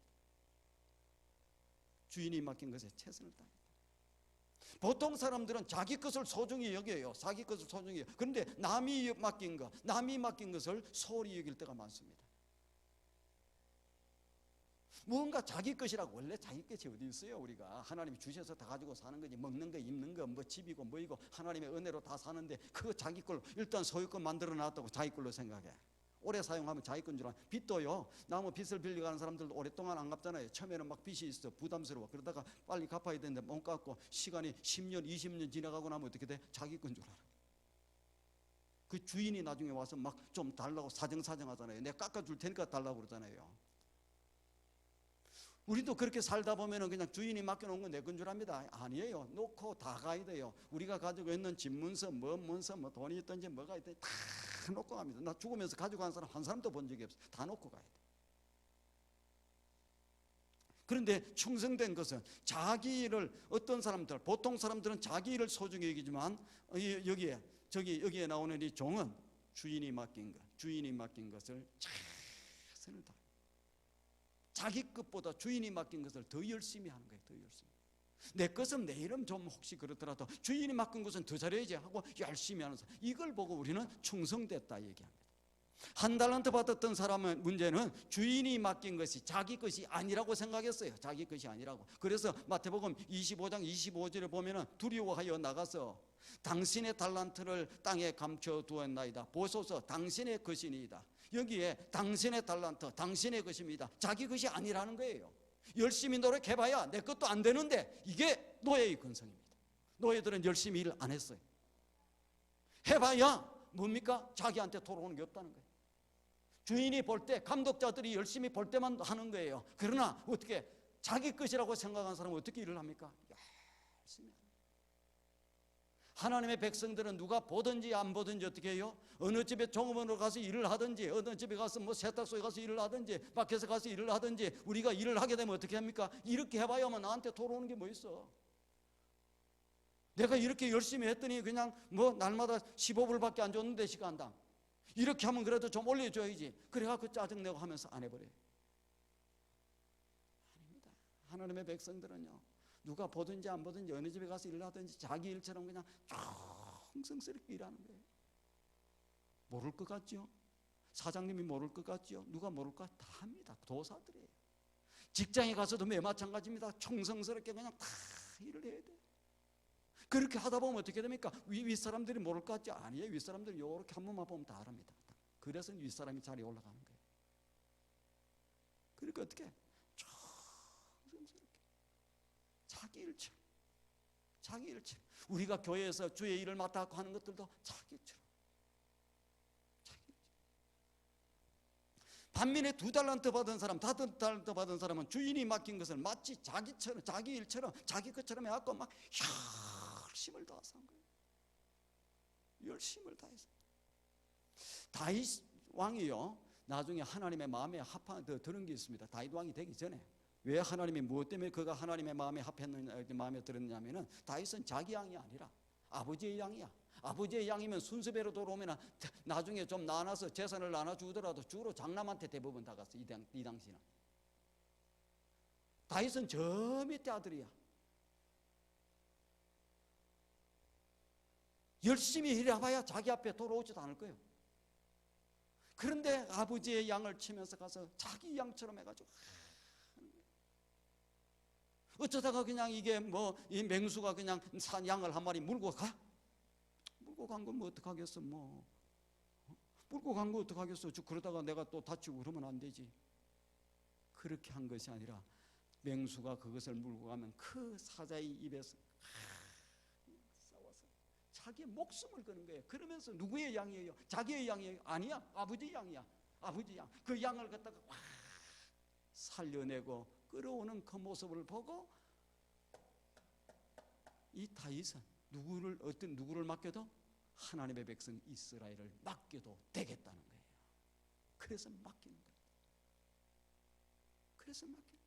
주인이 맡긴 것에 최선을 다했습니다. 보통 사람들은 자기 것을 소중히 여겨요. 자기 것을 소중히 여겨요. 그런데 남이 맡긴 것을 소홀히 여길 때가 많습니다. 뭔가 자기 것이라고, 원래 자기 것이 어디 있어요? 우리가 하나님이 주셔서 다 가지고 사는 거지. 먹는 거 입는 거 뭐 집이고 뭐이고 하나님의 은혜로 다 사는데 그거 자기 걸로 일단 소유권 만들어 놨다고 자기 걸로 생각해. 오래 사용하면 자기 건 줄 알아. 빚도요, 나무 빚을 빌려가는 사람들도 오랫동안 안 갚잖아요. 처음에는 막 빚이 있어 부담스러워. 그러다가 빨리 갚아야 되는데 못 갚고 시간이 10년 20년 지나가고 나면 어떻게 돼? 자기 건 줄 알아. 그 주인이 나중에 와서 막 좀 달라고 사정하잖아요. 내가 깎아줄 테니까 달라고 그러잖아요. 우리도 그렇게 살다 보면은 그냥 주인이 맡겨놓은 건 내 건 줄 압니다. 아니에요. 놓고 다 가야 돼요. 우리가 가지고 있는 집 문서, 뭐 돈이 있든지 뭐가 있든지 다 놓고 갑니다. 나 죽으면서 가지고 간 사람 한 사람도 본 적이 없어요. 다 놓고 가야 돼. 그런데 충성된 것은 자기 일을, 어떤 사람들, 보통 사람들은 자기 일을 소중히 여기지만 여기에 나오는 이 종은 주인이 맡긴 것을 최선을 다. 자기 것보다 주인이 맡긴 것을 더 열심히 하는 거예요. 더 열심히. 내 것은 내 이름 좀 혹시 그렇더라도 주인이 맡긴 것은 더 잘해야지 하고 열심히 하는 사람. 이걸 보고 우리는 충성됐다 얘기합니다. 한 달란트 받았던 사람은 문제는 주인이 맡긴 것이 자기 것이 아니라고 생각했어요. 자기 것이 아니라고. 그래서 마태복음 25장 25절에 보면은 두려워하여 나가서 당신의 달란트를 땅에 감춰 두었나이다. 보소서 당신의 것이니이다. 여기에 당신의 달란트, 당신의 것입니다. 자기 것이 아니라는 거예요. 열심히 노력해봐야 내 것도 안 되는데 이게 노예의 근성입니다. 노예들은 열심히 일 안 했어요. 해봐야 뭡니까? 자기한테 돌아오는 게 없다는 거예요. 주인이 볼 때, 감독자들이 열심히 볼 때만 하는 거예요. 그러나 어떻게 자기 것이라고 생각하는 사람은 어떻게 일을 합니까? 열심히 합니다. 하나님의 백성들은 누가 보든지 안 보든지 어떻게 해요? 어느 집에 종업원으로 가서 일을 하든지, 어느 집에 가서 뭐 세탁소에 가서 일을 하든지, 밖에서 가서 일을 하든지, 우리가 일을 하게 되면 어떻게 합니까? 이렇게 해봐야만 나한테 돌아오는 게 뭐 있어? 내가 이렇게 열심히 했더니 그냥 뭐 날마다 15불밖에 안 줬는데 시간당 이렇게 하면 그래도 좀 올려줘야지. 그래갖고 짜증내고 하면서 안 해버려요. 아닙니다. 하나님의 백성들은요, 누가 보든지 안 보든지 어느 집에 가서 일을 하든지 자기 일처럼 그냥 정성스럽게 일하는 거예요. 모를 것 같죠? 사장님이 모를 것 같죠? 누가 모를까? 다 합니다. 도사들이에요. 직장에 가서도 매 마찬가지입니다. 정성스럽게 그냥 다 일을 해야 돼요. 그렇게 하다 보면 어떻게 됩니까? 윗사람들이 모를 것 같지? 아니에요. 윗사람들이 이렇게 한 번만 보면 다 알합니다. 그래서 윗사람이 자리에 올라가는 거예요. 그러니까 어떻게? 정성스럽게 자기 일처럼, 자기 일처럼. 우리가 교회에서 주의 일을 맡아 하는 것들도 자기 일처럼, 자기 일처럼. 반면에 2달란트 받은 사람, 5달란트 받은 사람은 주인이 맡긴 것을 마치 자기처럼, 자기 일처럼, 자기 것처럼 해갖고 막 열심을 다해서 한 거예요. 열심을 다해서. 다윗 왕이요, 나중에 하나님의 마음에 합한 들은 게 있습니다. 다윗 왕이 되기 전에 왜 하나님이 무엇 때문에 그가 하나님의 마음에 합했느냐, 마음에 들었냐면은 다윗은 자기 양이 아니라 아버지의 양이야. 아버지의 양이면 순서대로 돌아오면 나중에 좀 나눠서 재산을 나눠주더라도 주로 장남한테 대부분 다 갔어. 이 당시는. 다윗은 저 밑에 아들이야. 열심히 일해봐야 자기 앞에 돌아오지도 않을 거예요. 그런데 아버지의 양을 치면서 가서 자기 양처럼 해가지고 어쩌다가 그냥 이게 뭐 이 맹수가 그냥 산 양을 한 마리 물고 가? 물고 간 건 뭐 어떡하겠어? 뭐 물고 간 거 어떡하겠어? 그러다가 내가 또 다치고 그러면 안 되지. 그렇게 한 것이 아니라 맹수가 그것을 물고 가면 그 사자의 입에서 싸워서 자기의 목숨을 거는 거예요. 그러면서 누구의 양이에요? 자기의 양이에요? 아니야. 아버지 양이야. 아버지 양. 그 양을 갖다가 확 살려내고 끌어오는 그 모습을 보고 이 다윗은 누구를 맡겨도 하나님의 백성 이스라엘을 맡겨도 되겠다는 거예요. 그래서 맡기는 거예요. 그래서 맡기는 거예요.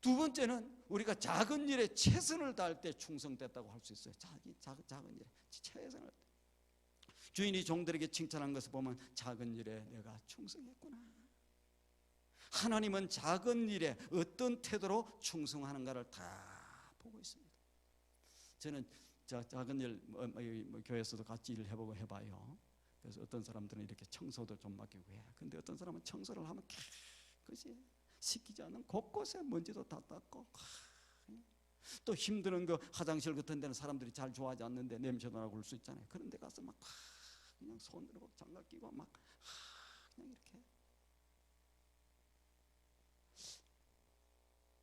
두 번째는 우리가 작은 일에 최선을 다할 때 충성됐다고 할 수 있어요. 작은 일에 최선을 다할 때. 주인이 종들에게 칭찬한 것을 보면 작은 일에 내가 충성했구나. 하나님은 작은 일에 어떤 태도로 충성하는가를 다 보고 있습니다. 저는 작은 일 교회에서도 같이 일을 해보고 해봐요. 그래서 어떤 사람들은 이렇게 청소도 좀 맡기고 해. 근데 어떤 사람은 청소를 하면 깨끗이 시키지 않은 곳곳에 먼지도 다 닦고, 또 힘드는 그 화장실 같은 데는 사람들이 잘 좋아하지 않는데 냄새도 나고 그럴 수 있잖아요. 그런 데 가서 막 그냥 손으로 장갑 끼고 막 그냥 이렇게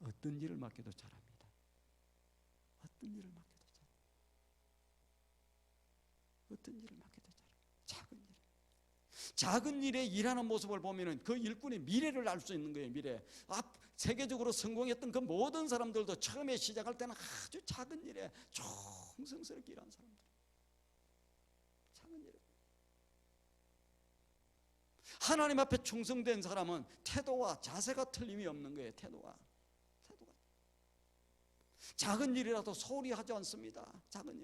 어떤 일을 맡겨도 잘합니다. 어떤 일을 맡겨도 잘합니다. 어떤 일을 맡겨도 잘합니다. 작은 일에 일하는 모습을 보면은 그 일꾼의 미래를 알 수 있는 거예요. 미래. 세계적으로 성공했던 그 모든 사람들도 처음에 시작할 때는 아주 작은 일에 정성스럽게 일하는 사람들. 작은 일에. 하나님 앞에 충성된 사람은 태도와 자세가 틀림이 없는 거예요. 태도가. 작은 일이라도 소홀히 하지 않습니다. 작은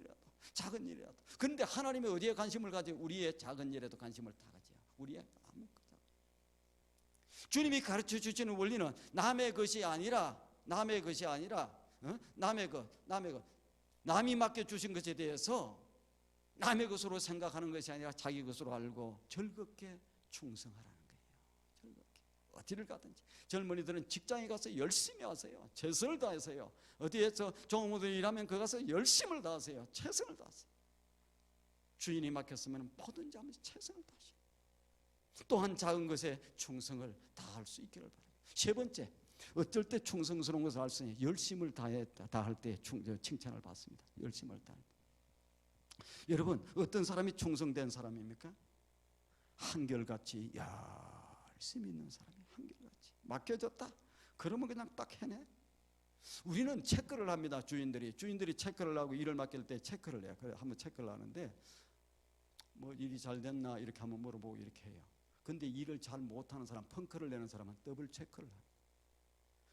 일이라도. 그런데 하나님이 어디에 관심을 가지고 우리의 작은 일에도 관심을 다 가져요. 우리의 아무것도. 주님이 가르쳐 주시는 원리는 남의 것이 아니라 남의 것, 남이 맡겨 주신 것에 대해서 남의 것으로 생각하는 것이 아니라 자기 것으로 알고 즐겁게 충성하라는 거예요. 즐겁게 어디를 가든지. 젊은이들은 직장에 가서 열심히 하세요. 최선을 다하세요. 어디에서 종업원들이 일하면 그 가서 열심을 다하세요. 최선을 다하세요. 주인이 맡겼으면 뭐든지 하면서 최선을 다하세요. 또한 작은 것에 충성을 다할 수 있기를 바랍니다. 세 번째, 어쩔 때 충성스러운 것을 알 수 있는 열심을 다할 때 칭찬을 받습니다. 열심을 다할 때. 여러분, 어떤 사람이 충성된 사람입니까? 한결같이 열심히 있는 사람이 한결같이 맡겨졌다. 그러면 그냥 딱 해내. 우리는 체크를 합니다. 주인들이 체크를 하고 일을 맡길 때 체크를 해요. 그래 한번 체크를 하는데 뭐 일이 잘 됐나 이렇게 한번 물어보고 이렇게 해요. 근데 일을 잘 못하는 사람, 펑크를 내는 사람은 더블 체크를 해요.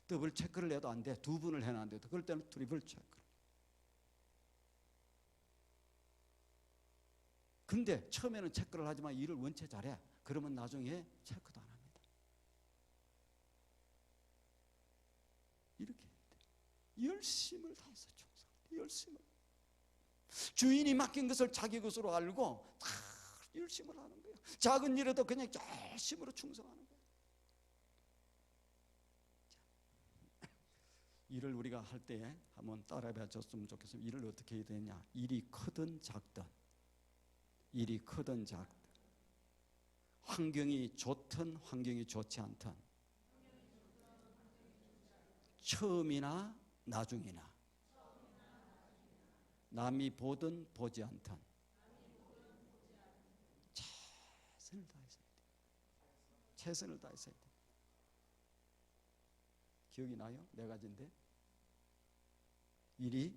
더블 체크를 해도 안 돼. 두 분을 해는 안 돼. 그럴 때는 트리플 체크. 근데 처음에는 체크를 하지만 일을 원체 잘해. 그러면 나중에 체크도 안 합니다. 이렇게 열심을 다해서 충성. 열심을. 주인이 맡긴 것을 자기 것으로 알고 다 열심을 하는 거예요. 작은 일에도 그냥 열심으로 충성하는 거예요. 일을 우리가 할 때 한번 따라해 줬으면 좋겠습니다. 일을 어떻게 해야 되냐? 일이 크든 작든, 일이 크든 작든, 환경이 좋든 환경이 좋지 않든, 처음이나 나중이나, 남이 보든 보지 않든 최선을 다했어야 돼. 최선을 다했어야 돼. 기억이 나요? 네 가지인데 일이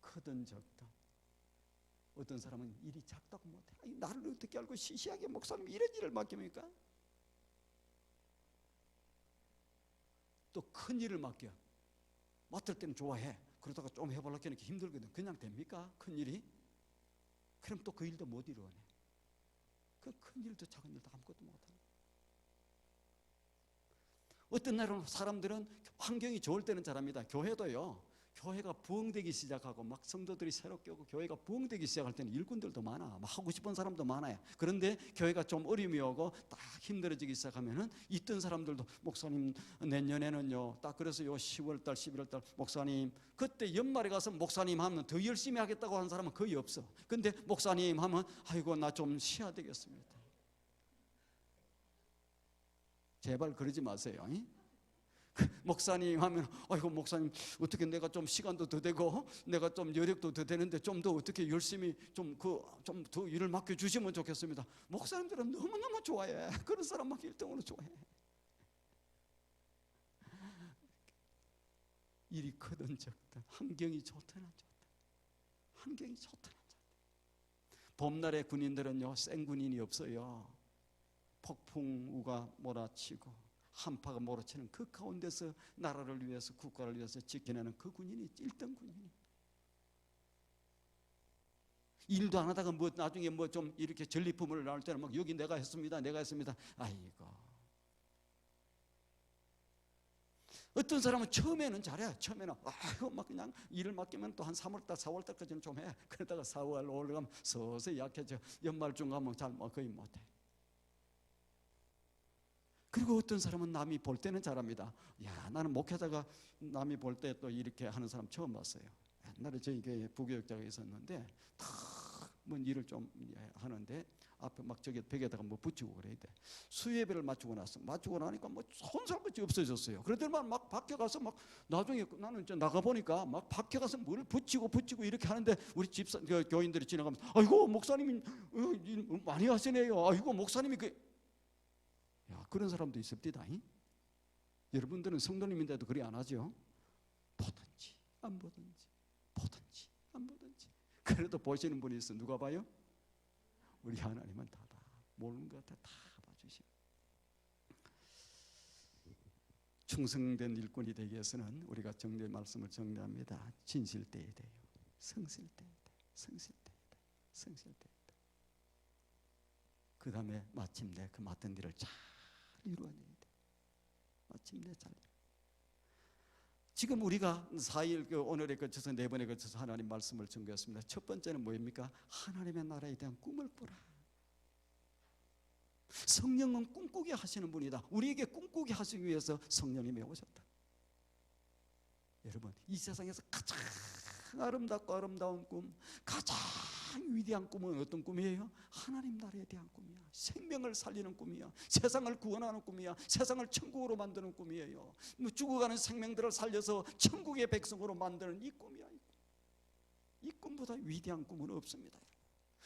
크든 적든. 어떤 사람은 일이 작다고 못해. 나를 어떻게 알고 시시하게 목사님 이런 일을 맡깁니까? 또 큰 일을 맡을 때는 좋아해. 그러다가 좀 해보려고 하니까 힘들거든. 그냥 됩니까? 큰 일이? 그럼 또 그 일도 못 이루어내. 그 큰 일도 작은 일도 아무것도 못하는. 어떤 날은 사람들은 환경이 좋을 때는 잘합니다. 교회도요. 교회가 부흥되기 시작하고 막 성도들이 새롭게 오고 교회가 부흥되기 시작할 때는 일꾼들도 많아. 막 하고 싶은 사람도 많아요. 그런데 교회가 좀 어려움이 오고 딱 힘들어지기 시작하면은 있던 사람들도 목사님 내년에는요. 딱 그래서 요 10월달 11월달 목사님 그때 연말에 가서 목사님 하면 더 열심히 하겠다고 하는 사람은 거의 없어. 근데 목사님 하면 아이고 나 좀 쉬어야 되겠습니다. 제발 그러지 마세요. 목사님 하면 아이고 목사님 어떻게 내가 좀 시간도 더 되고 내가 좀 여력도 더 되는데 좀 더 어떻게 열심히 좀 더 일을 맡겨주시면 좋겠습니다. 목사님들은 너무너무 좋아해. 그런 사람 막 1등으로 좋아해. 일이 크든 적든 환경이 좋든 안 좋든 환경이 좋든 안 좋든. 봄날의 군인들은요 생군인이 없어요. 폭풍우가 몰아치고 한파가 몰아치는 그 가운데서 나라를 위해서 국가를 위해서 지켜내는 그 군인이 1등 군인이. 일도 안 하다가 뭐 나중에 뭐 좀 이렇게 전리품을 나올 때는 막 여기 내가 했습니다. 아이고. 어떤 사람은 처음에는 잘해. 처음에는 아이고 막 그냥 일을 맡기면 또 한 3월달 4월달까지는 좀 해. 그러다가 4월 올라가면 서서히 약해져. 연말쯤 가면 잘 거의 못해. 그리고 어떤 사람은 남이 볼 때는 잘합니다. 야, 나는 목회자가 남이 볼 때 또 이렇게 하는 사람 처음 봤어요. 옛날에 저희 교회에 부교육자가 있었는데 탁뭐 일을 좀 하는데 앞에 막 저기 벽에다가 뭐 붙이고 그래야 돼. 수예배를 맞추고 나니까 뭐 손살같이 없어졌어요. 그러더니만 막 밖에 가서 막 나중에 나는 이제 나가 보니까 막 밖에 가서 뭘 붙이고 이렇게 하는데 우리 집사 교인들이 지나가면서 아이고 목사님이 일 많이 하시네요. 아이고 목사님이 야, 그런 사람도 있습니다. 여러분들은 성도님인데도 그리 안 하죠? 보든지 안 보든지 보든지 안 보든지. 그래도 보시는 분이 있어. 누가 봐요? 우리 하나님은 다 모르는 것 같아. 다 봐주시고. 충성된 일꾼이 되기 위해서는 우리가 정리의 말씀을 정리합니다. 진실되어야 돼요. 성실되어야 돼요. 성실되어야 돼요. 그 다음에 마침내 그 맡은 일을 잘 이루어내야 돼. 마침내 잘. 지금 우리가 4일 오늘에 거쳐서 4번에 거쳐서 하나님 말씀을 증거했습니다. 첫 번째는 뭐입니까? 하나님의 나라에 대한 꿈을 꾸라. 성령은 꿈꾸게 하시는 분이다. 우리에게 꿈꾸게 하시기 위해서 성령님이 오셨다. 여러분, 이 세상에서 가장 아름답고 아름다운 꿈, 가장 위대한 꿈은 어떤 꿈이에요? 하나님 나라에 대한 꿈이야. 생명을 살리는 꿈이야. 세상을 구원하는 꿈이야. 세상을 천국으로 만드는 꿈이에요. 죽어가는 생명들을 살려서 천국의 백성으로 만드는 이 꿈이야. 이 꿈보다 위대한 꿈은 없습니다.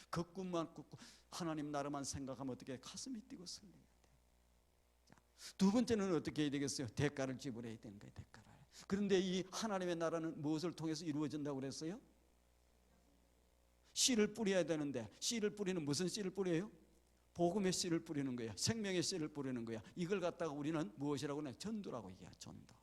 그 꿈만 꾸고 하나님 나라만 생각하면 어떻게 가슴이 뛰고 설레야 돼. 두 번째는 어떻게 해야 되겠어요? 대가를 지불해야 되는 거예요. 대가를. 그런데 이 하나님의 나라는 무엇을 통해서 이루어진다고 그랬어요? 씨를 뿌려야 되는데, 씨를 뿌리는 무슨 씨를 뿌려요? 복음의 씨를 뿌리는 거야. 생명의 씨를 뿌리는 거야. 이걸 갖다가 우리는 무엇이라고 하냐? 전도라고 얘기해. 전도.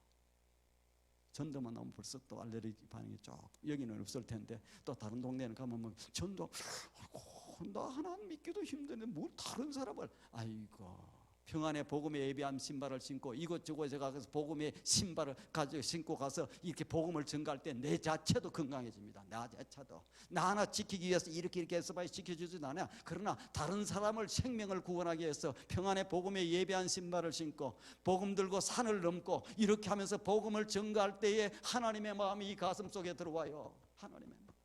전도만 나오면 벌써 또 알레르기 반응이 쭉, 여기는 없을 텐데 또 다른 동네는 가면 뭐 전도, 아이고 나 하나님 믿기도 힘드는데 뭘 다른 사람을, 아이고 평안의 복음의 예비한 신발을 신고 이곳저곳에 가서 복음의 신발을 가지고 신고 가서 이렇게 복음을 전가할 때 내 자체도 건강해집니다. 나 자체도 나 하나 지키기 위해서 이렇게 해서 봐야 지켜주지도 않아요. 그러나 다른 사람을 생명을 구원하기 위해서 평안의 복음의 예비한 신발을 신고 복음 들고 산을 넘고 이렇게 하면서 복음을 전가할 때에 하나님의 마음이 이 가슴 속에 들어와요. 하나님의 마음,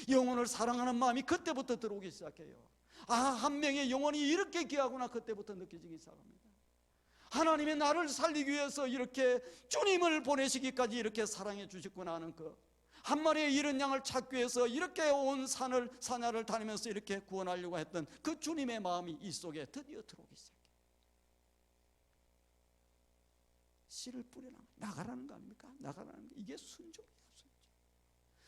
영혼을 사랑하는 마음이 그때부터 들어오기 시작해요. 한 명의 영혼이 이렇게 귀하구나, 그때부터 느껴지기 시작합니다. 하나님의 나를 살리기 위해서 이렇게 주님을 보내시기까지 이렇게 사랑해 주셨구나 하는 한 마리의 이른 양을 찾기 위해서 이렇게 온 산야를 다니면서 이렇게 구원하려고 했던 그 주님의 마음이 이 속에 드디어 들어오기 시작해요. 씨를 뿌려라, 나가라는 거 아닙니까? 나가라는 거. 이게 순종이에요.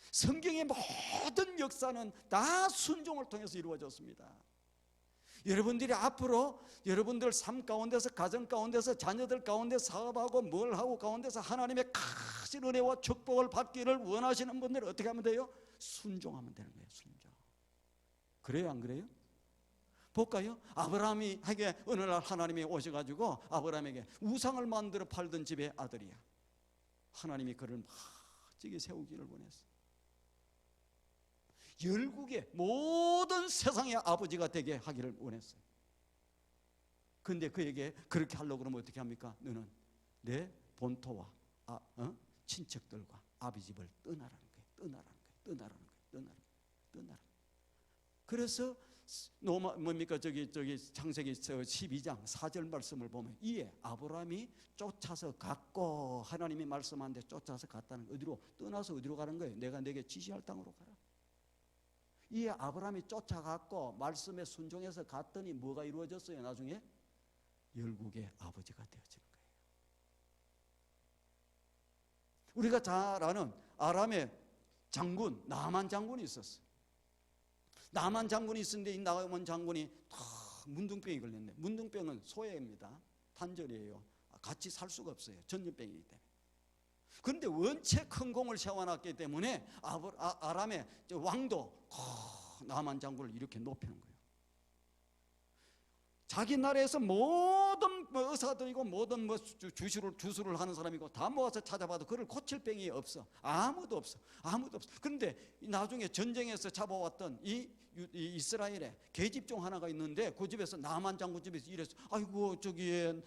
성경의 모든 역사는 다 순종을 통해서 이루어졌습니다. 여러분들이 앞으로 여러분들 삶 가운데서, 가정 가운데서, 자녀들 가운데 사업하고 뭘 하고 가운데서 하나님의 크신 은혜와 축복을 받기를 원하시는 분들은 어떻게 하면 돼요? 순종하면 되는 거예요. 순종. 그래요, 안 그래요? 볼까요? 아브라함에게 어느 날 하나님이 오셔가지고 아브라함에게 우상을 만들어 팔던 집의 아들이야. 하나님이 그를 멋지게 세우기를 원했어. 열국의 모든 세상의 아버지가 되게 하기를 원했어요. 그런데 그에게 그렇게 하려고 그러면 어떻게 합니까? 너는 내 본토와 친척들과 아비 집을 떠나라는 거예요. 떠나라. 그래서 뭡니까? 저기 창세기 12장 4절 말씀을 보면 이에 아브라함이 쫓아서 갔고, 하나님이 말씀하는데 쫓아서 갔다는, 어디로? 떠나서 어디로 가는 거예요? 내가 내게 지시할 땅으로 가라. 이에 아브라함이 쫓아갔고 말씀에 순종해서 갔더니 뭐가 이루어졌어요? 나중에 열국의 아버지가 되어지는 거예요. 우리가 잘 아는 아람의 장군 나만 장군이 있었어요. 나만 장군이 있었는데 이 나만 장군이 문둥병이 걸렸네. 문둥병은 소해입니다. 단절이에요. 같이 살 수가 없어요. 전염병이기 때문에. 그런데 원체 큰 공을 세워놨기 때문에 아람의 왕도 나만 장군을 이렇게 높이는 거예요. 자기 나라에서 모든 의사들이고 모든 주술을 하는 사람이고 다 모아서 찾아봐도 그를 고칠 병이 없어. 아무도 없어. 그런데 나중에 전쟁에서 잡아왔던 이 이스라엘에 계집종 하나가 있는데 그 집에서 나만 장군 집에서 일했어. 아이고 저기에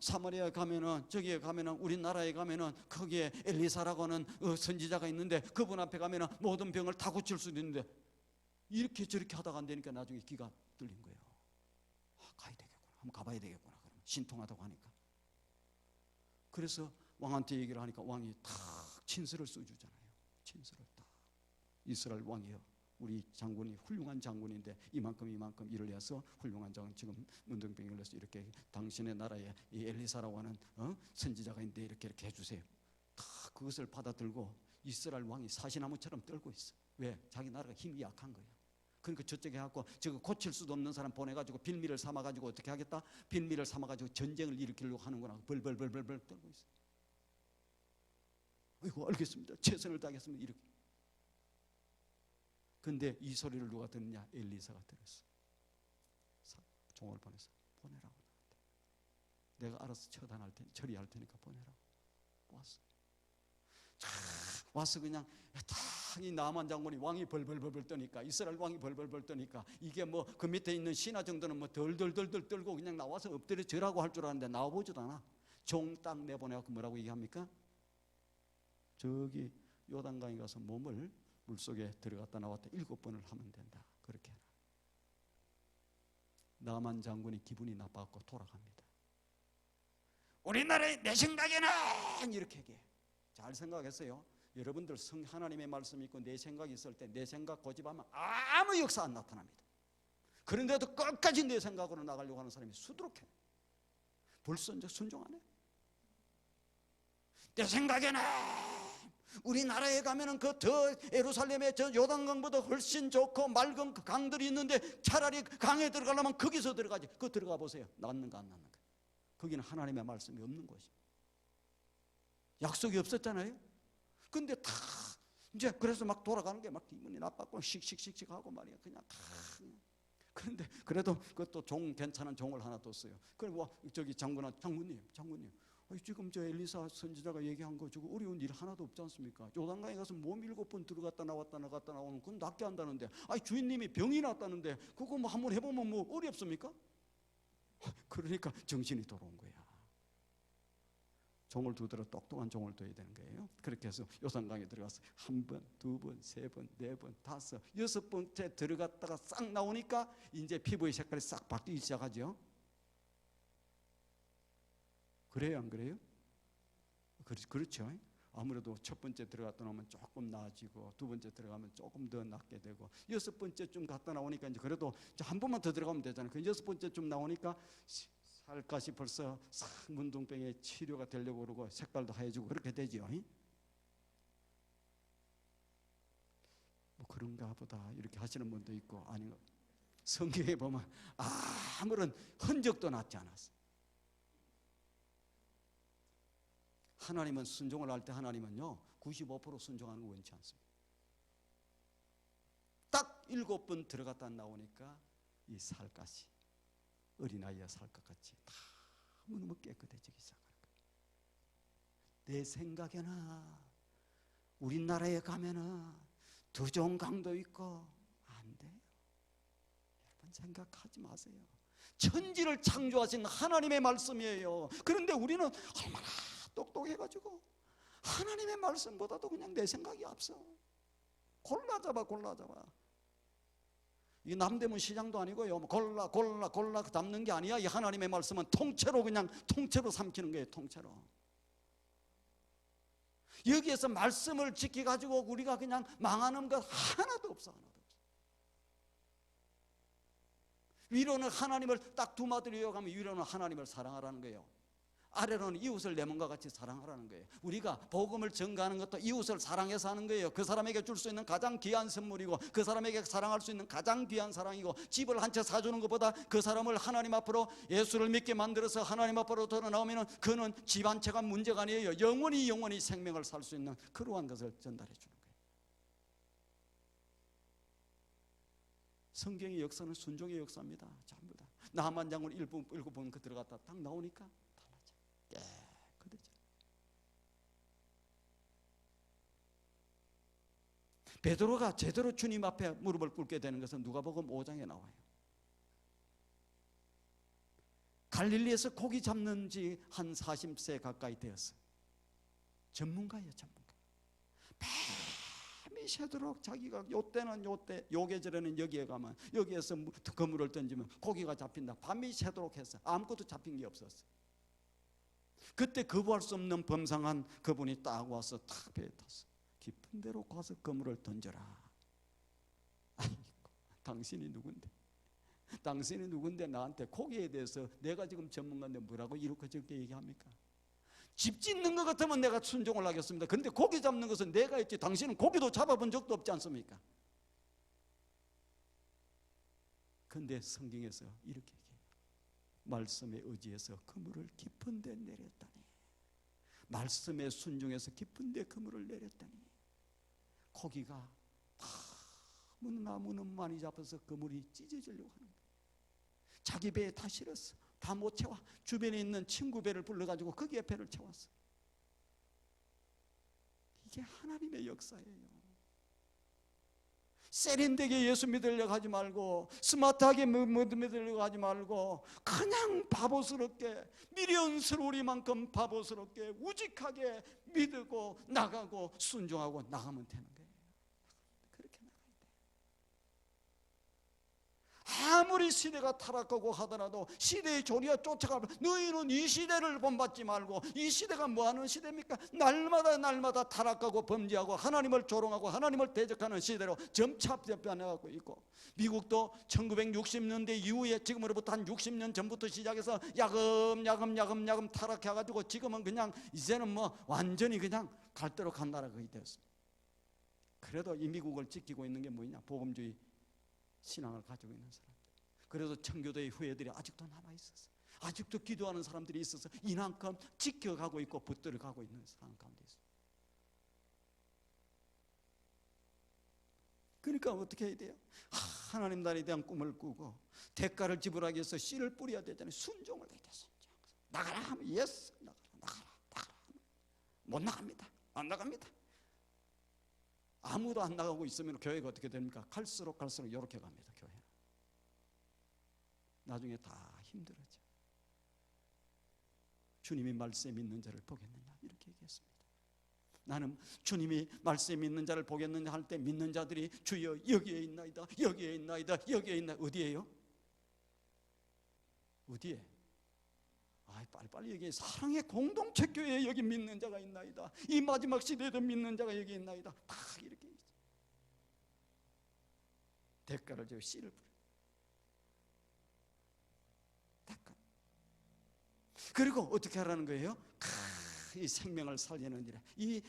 사마리아에 가면은, 저기에 가면은, 우리나라에 가면은 거기에 엘리사라고 하는 선지자가 있는데 그분 앞에 가면은 모든 병을 다 고칠 수 있는데 이렇게 저렇게 하다가 안 되니까 나중에 기가 뚫린 거예요. 가야 되겠구나. 한번 가봐야 되겠구나. 그러면 신통하다고 하니까. 그래서 왕한테 얘기를 하니까 왕이 탁 친서를 써주잖아요. 친서를 딱. 이스라엘 왕이요, 우리 장군이 훌륭한 장군인데 이만큼 일을 해서 훌륭한 장군, 지금 문둥병을 해서 이렇게 당신의 나라에 이 엘리사라고 하는 선지자가 있는데 이렇게 해주세요. 다 그것을 받아들고 이스라엘 왕이 사시나무처럼 떨고 있어. 왜? 자기 나라가 힘이 약한 거야. 그러니까 저쪽에 해갖고 저거 고칠 수도 없는 사람 보내가지고 빌미를 삼아가지고 어떻게 하겠다? 빌미를 삼아가지고 전쟁을 일으키려고 하는구나. 벌벌 떨고 있어. 아이고 알겠습니다. 최선을 다하겠습니다. 이렇게. 근데 이 소리를 누가 듣느냐? 엘리사가 들었어. 종을 보내서 보내라고 나한테. 내가 알아서 처리할 테니까 보내라고. 왔어. 와서 그냥 이 나만 장군이 왕이 벌벌벌 떠니까, 이스라엘 왕이 벌벌벌 떠니까, 이게 뭐 그 밑에 있는 신하 정도는 뭐 덜덜덜덜 떨고 그냥 나와서 엎드려 절하고 할 줄 아는데 나와보지도 않아. 종 딱 내보내갖고 뭐라고 얘기합니까? 저기 요단강에 가서 몸을 물속에 들어갔다 나왔다 7번을 하면 된다. 그렇게 해라. 나만 장군이 기분이 나빠갖고 돌아갑니다. 우리나라의 내 생각에는 이렇게 얘기해. 잘 생각했어요. 여러분들 하나님의 말씀이 있고 내 생각이 있을 때 내 생각 고집하면 아무 역사 안 나타납니다. 그런데도 끝까지 내 생각으로 나가려고 하는 사람이 수두룩해. 벌써 이제 순종 안 해. 내 생각에는 우리나라에 가면은 그 더 예루살렘의 저 요단강보다 훨씬 좋고 맑은 그 강들이 있는데 차라리 강에 들어가려면 거기서 들어가지. 그거 들어가 보세요. 낫는가 안 낫는가. 거기는 하나님의 말씀이 없는 곳이에요. 약속이 없었잖아요. 근데 다 이제 그래서 막 돌아가는 게 막 기분이 나빴고 씩씩씩씩 하고 말이야. 그냥 다. 그런데 그래도 그것도 종 괜찮은 종을 하나 뒀어요. 그리고 저기 장군님. 지금 저 엘리사 선지자가 얘기한 거 저거 어려운 일 하나도 없지 않습니까? 요단강에 가서 몸 7번 들어갔다 나왔다 나오는 그건 낫게 한다는데, 주인님이 병이 났다는데 그거 뭐 한번 해보면 뭐 어렵습니까? 그러니까 정신이 돌아온 거야. 종을 두더라도 똑똑한 종을 둬야 되는 거예요. 그렇게 해서 요단강에 들어가서 1번, 2번, 3번, 4번, 5, 6번째 들어갔다가 싹 나오니까 이제 피부의 색깔이 싹 바뀌기 시작하죠. 그래요, 안 그래요? 그렇죠. 아무래도 첫 번째 들어갔다 나오면 조금 나아지고, 두 번째 들어가면 조금 더 낫게 되고, 6번째쯤 갔다 나오니까 이제 그래도 한 번만 더 들어가면 되잖아요. 그 6번째쯤 나오니까 살갗이 벌써 싹 문둥병에 치료가 되려고 그러고 색깔도 하얘지고 그렇게 되죠. 뭐 그런가 보다 이렇게 하시는 분도 있고, 아니 성경에 보면 아무런 흔적도 나지 않았어. 하나님은 순종을 할 때 하나님은요 95% 순종하는 거 원치 않습니다. 딱 7번 들어갔다 나오니까 이 살갗이 어린아이의 살갗같이 다 너무 깨끗해지기 시작하는 거예요. 내 생각에는 우리나라에 가면은 두종강도 있고 안 돼요. 여러분 생각하지 마세요. 천지를 창조하신 하나님의 말씀이에요. 그런데 우리는 얼마나 똑똑해가지고 하나님의 말씀보다도 그냥 내 생각이 앞서. 골라 잡아. 이 남대문 시장도 아니고요. 골라 담는 게 아니야. 이 하나님의 말씀은 통째로 그냥 통째로 삼키는 거예요. 통째로. 여기에서 말씀을 지켜가지고 우리가 그냥 망하는 것 하나도 없어. 위로는 하나님을 딱 두 마디로 이어가면 위로는 하나님을 사랑하라는 거예요. 아래로는 이웃을 내 몸과 같이 사랑하라는 거예요. 우리가 복음을 전가하는 것도 이웃을 사랑해서 하는 거예요. 그 사람에게 줄 수 있는 가장 귀한 선물이고, 그 사람에게 사랑할 수 있는 가장 귀한 사랑이고, 집을 한 채 사주는 것보다 그 사람을 하나님 앞으로 예수를 믿게 만들어서 하나님 앞으로 돌아나오면 그는 집 한 채가 문제가 아니에요. 영원히 생명을 살 수 있는 그러한 것을 전달해 주는 거예요. 성경의 역사는 순종의 역사입니다. 전부 다. 나만 장군 7번 그 들어갔다 딱 나오니까 깨끗해져. 베드로가 제대로 주님 앞에 무릎을 꿇게 되는 것은 누가복음 5장에 나와요. 갈릴리에서 고기 잡는 지 한 40세 가까이 되었어요. 전문가예요, 전문가. 밤이 새도록 자기가 요때는 요때, 요 계절에는 여기에 가면 여기에서 그물을 던지면 고기가 잡힌다. 밤이 새도록 했어. 아무것도 잡힌 게 없었어. 그때 거부할 수 없는 범상한 그분이 딱 와서 탁 배에 탔어. 깊은 데로 가서 그물을 던져라. 아이고, 당신이 누군데? 당신이 누군데 나한테 고기에 대해서 내가 지금 전문가인데 뭐라고 이렇게 저렇게 얘기합니까? 집 짓는 것 같으면 내가 순종을 하겠습니다. 그런데 고기 잡는 것은 내가 했지 당신은 고기도 잡아본 적도 없지 않습니까? 그런데 성경에서 이렇게 얘기해요. 말씀에 의지해서 그물을 깊은 데 내렸다니, 말씀에 순종해서 깊은 데 그물을 내렸다니, 고기가 너무나 많이 잡아서 그물이 찢어지려고 하는 거예요. 자기 배에 다 실었어. 다 못 채워. 주변에 있는 친구 배를 불러가지고 거기에 배를 채웠어. 이게 하나님의 역사예요. 세련되게 예수 믿으려고 하지 말고, 스마트하게 믿으려고 하지 말고, 그냥 바보스럽게, 미련스러우리만큼 바보스럽게 우직하게 믿고 나가고 순종하고 나가면 되는 거예요. 그렇게 나가야 돼요. 아무리 시대가 타락하고 하더라도 시대의 조리가 쫓아가면, 너희는 이 시대를 본받지 말고, 이 시대가 뭐하는 시대입니까? 날마다 타락하고 범죄하고 하나님을 조롱하고 하나님을 대적하는 시대로 점차 변해가고 있고, 미국도 1960년대 이후에 지금으로부터 한 60년 전부터 시작해서 야금야금 타락해가지고 지금은 그냥 이제는 뭐 완전히 그냥 갈 대로 간 나라가 되었습니다. 그래도 이 미국을 지키고 있는 게 뭐냐? 복음주의 신앙을 가지고 있는 사람들. 그래서 청교도의 후예들이 아직도 남아있어서, 아직도 기도하는 사람들이 있어서 이만큼 지켜가고 있고 붙들어 가고 있는 상황 가운데 있습니다. 그러니까 어떻게 해야 돼요? 하나님 나라에 대한 꿈을 꾸고 대가를 지불하기 위해서 씨를 뿌려야 되잖아요. 순종을 해야 돼요. 순종. 나가라 하면 예스, 나가라. 못 나갑니다. 안 나갑니다. 아무도 안 나가고 있으면 교회가 어떻게 됩니까? 갈수록 이렇게 갑니다. 교회는 나중에 다 힘들어져. 주님이 말씀에 믿는 자를 보겠느냐, 이렇게 얘기했습니다. 나는 주님이 말씀에 믿는 자를 보겠느냐 할 때 믿는 자들이 주여 여기에 있나이다, 여기에 있나이다, 여기에 있나. 어디에요? 어디에? 빨리 얘기해. 사랑의 공동체 교회에 여기 믿는 자가 있나이다. 이 마지막 시대에도 믿는 자가 여기 있나이다. 다 이렇게 있죠. 대가를 지고 씨를 뿌려. 대가. 그리고 어떻게 하라는 거예요? 이 생명을 살리는 일에, 이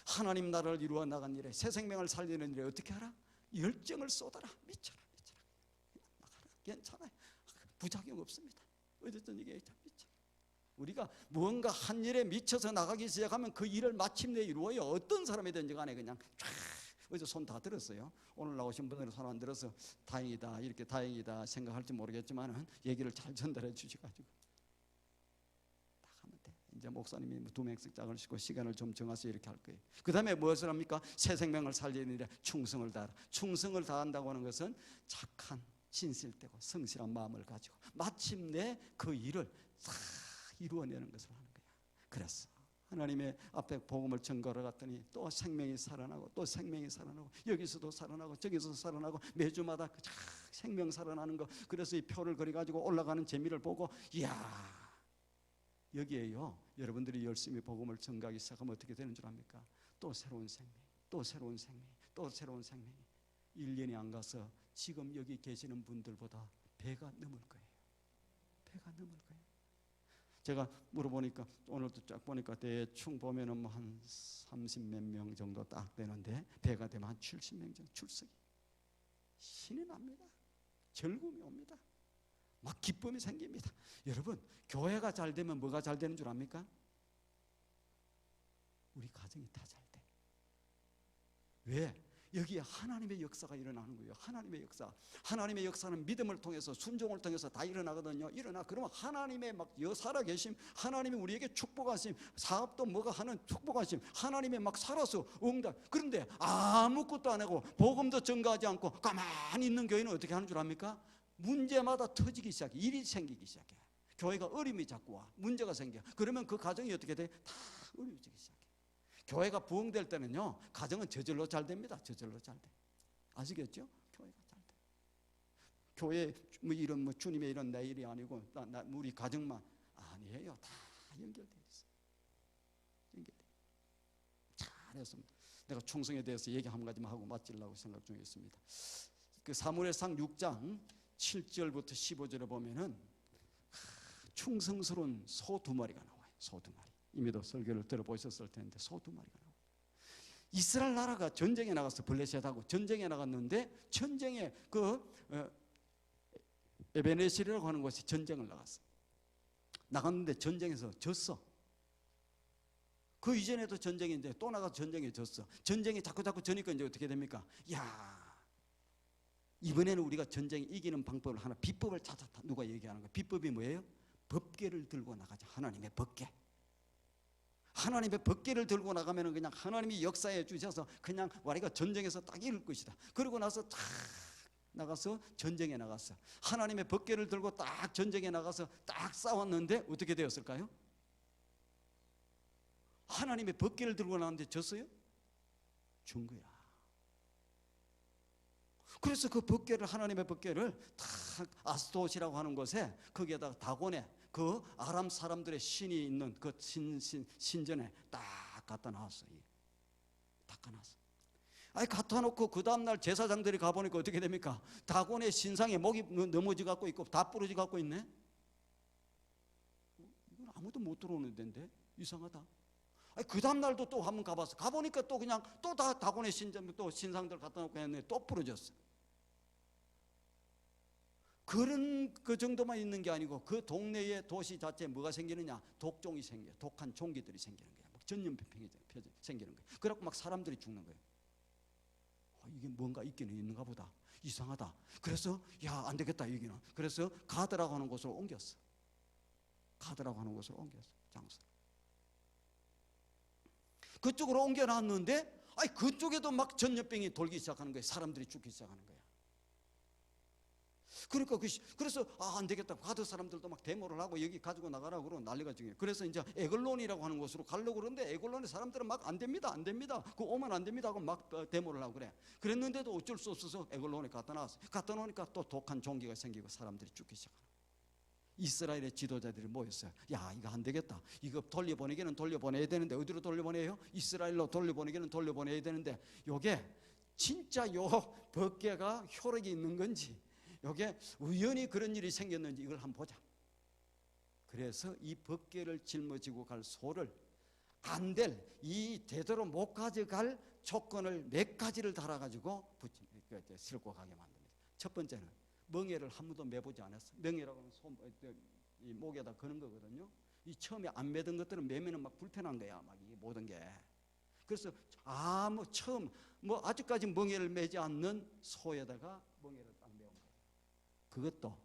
하나님 나라를 이루어 나간 일에, 새 생명을 살리는 일에 어떻게 하라? 열정을 쏟아라. 미쳐라. 나가라. 괜찮아요. 부작용 없습니다. 어쨌든 이게 미쳐. 우리가 무언가 한 일에 미쳐서 나가기 시작하면 그 일을 마침내 이루어요. 어떤 사람이든지 간에 그냥 쫙. 어제 손 다 들었어요. 오늘 나오신 분들은 손 안 들어서 다행이다, 이렇게 다행이다 생각할지 모르겠지만 얘기를 잘 전달해 주셔가지고 나가면 돼. 이제 목사님이 2명씩 짝을 싣고 시간을 좀 정해서 이렇게 할 거예요. 그 다음에 무엇을 합니까? 새 생명을 살리는 일에 충성을 다하라. 충성을 다한다고 하는 것은 착한, 진실되고 성실한 마음을 가지고 마침내 그 일을 싹 이루어내는 것을 하는 거야. 그래서 하나님의 앞에 복음을 전거하러 갔더니 또 생명이 살아나고 또 생명이 살아나고, 여기서도 살아나고 저기서도 살아나고, 매주마다 생명 살아나는 거. 그래서 이 표를 그려가지고 올라가는 재미를 보고, 이야, 여기에요, 여러분들이 열심히 복음을 전가하기 시작하면 어떻게 되는 줄 압니까? 또 새로운 생명, 또 새로운 생명, 또 새로운 생명이 1년이 안 가서 지금 여기 계시는 분들보다 배가 넘을 거예요. 배가 넘을 거예요. 제가 물어보니까 오늘도 쫙 보니까 대충 보면은 뭐 한 30몇 명 정도 딱 되는데, 배가 되면 한 70명 정도 출석이. 신이 납니다. 즐거움이 옵니다. 막 기쁨이 생깁니다. 여러분, 교회가 잘 되면 뭐가 잘 되는 줄 압니까? 우리 가정이 다 잘 돼. 왜? 여기에 하나님의 역사가 일어나는 거예요. 하나님의 역사. 하나님의 역사는 믿음을 통해서, 순종을 통해서 다 일어나거든요. 그러면 하나님의 막 살아계심, 하나님이 우리에게 축복하심, 사업도 뭐가 하는 축복하심, 하나님의 막 살아서 응답. 그런데 아무것도 안 하고 복음도 전가하지 않고 가만히 있는 교회는 어떻게 하는 줄 압니까? 문제마다 터지기 시작해. 일이 생기기 시작해. 교회가 어려움이 자꾸 와. 문제가 생겨. 그러면 그 가정이 어떻게 돼? 다 어려워지기 시작해. 교회가 부흥될 때는요, 가정은 저절로 잘 됩니다. 저절로 잘 돼. 아시겠죠? 교회가 잘 돼. 교회 뭐 이런 뭐 주님의 이런 내 일이 아니고 우리 가정만 아니에요. 다 연결되어 있어. 연결돼. 잘해서 내가 충성에 대해서 얘기 한 가지만 하고 마치려고 생각 중에 있습니다. 그 사무엘상 6장 7절부터 15절에 보면은 충성스러운 소 2마리가 나와요. 소 2마리. 이미도 설교를 들어보셨을 텐데 소 2마리가 나와요. 이스라엘 나라가 전쟁에 나가서 블레셋하고 전쟁에 나갔는데, 전쟁에 에베네셀이라고 하는 곳이 전쟁을 나갔는데 전쟁에서 졌어. 그 이전에도 전쟁이 이제 또 나가서 전쟁에 졌어. 전쟁이 자꾸 져니까 이제 어떻게 됩니까? 야, 이번에는 우리가 전쟁에 이기는 방법을 하나, 비법을 찾았다. 누가 얘기하는 거야? 비법이 뭐예요? 법궤를 들고 나가자. 하나님의 법궤. 하나님의 법궤를 들고 나가면 그냥 하나님이 역사해 주셔서 그냥 우리가 전쟁에서 딱 이길 것이다. 그러고 나서 딱 나가서 전쟁에 나갔어. 하나님의 법궤를 들고 딱 전쟁에 나가서 딱 싸웠는데 어떻게 되었을까요? 하나님의 법궤를 들고 나왔는데 졌어요? 준 거야. 그래서 그 법궤를, 하나님의 법궤를 딱 아스돗이라고 하는 곳에 거기에다가 다곤에 그 아람 사람들의 신이 있는 그 신전에 딱 갖다 놨어요. 딱 놨어. 아니 갖다 놓고 그 다음날 제사장들이 가보니까 어떻게 됩니까? 다곤의 신상에 목이 넘어져 갖고 있고 다 부러져 갖고 있네. 이건 아무도 못 들어오는 데인데 이상하다. 아니 그 다음날도 또 한번 가봤어. 가보니까 또 그냥 또 다 다곤의 또 신상들 갖다 놓고 했는데 또 부러졌어. 그런 그 정도만 있는 게 아니고 그 동네의 도시 자체에 뭐가 생기느냐? 독종이 생겨. 독한 종기들이 생기는 거야. 막 전염병이 생기는 거야. 그래갖고 막 사람들이 죽는 거예요. 이게 뭔가 있기는 있는가 보다. 이상하다. 그래서 야, 안 되겠다 여기는. 그래서 가드라고 하는 곳으로 옮겼어. 가드라고 하는 곳으로 옮겼어. 장소를. 그쪽으로 옮겨놨는데 아니 그쪽에도 막 전염병이 돌기 시작하는 거예요. 사람들이 죽기 시작하는 거야. 그러니까 그래서 안 되겠다. 가드 사람들도 막 데모를 하고 여기 가지고 나가라고 그러고 난리가 중이에요. 그래서 이제 에글론이라고 하는 곳으로 가려고 그러는데 에글론의 사람들은 막 안 됩니다. 안 됩니다. 그거 오면 안 됩니다 하고 막 데모를 하고 그래. 그랬는데도 어쩔 수 없어서 에글론에 갖다 놨어. 갖다 놓으니까 또 독한 종기가 생기고 사람들이 죽기 시작하는 거예요. 이스라엘의 지도자들이 모였어요. 야, 이거 안 되겠다. 이거 돌려보내기는 돌려보내야 되는데 어디로 돌려보내요? 이스라엘로 돌려보내기는 돌려보내야 되는데 요게 진짜 요 법궤가 효력이 있는 건지 요게 우연히 그런 일이 생겼는지 이걸 한번 보자. 그래서 이 법궤를 짊어지고 갈 소를 안 될, 이 제대로 못 가져갈 조건을 몇 가지를 달아가지고 싣고 가게 만듭니다. 첫 번째는 멍에를 한 번도 매보지 않았어. 멍에라고 하면 이 목에다 거는 거거든요. 이 처음에 안 매던 것들은 매면은 막 불편한 거야, 막 이 모든 게. 그래서 처음 아직까지 멍에를 매지 않는 소에다가 멍에를 딱 매운 거야. 그것도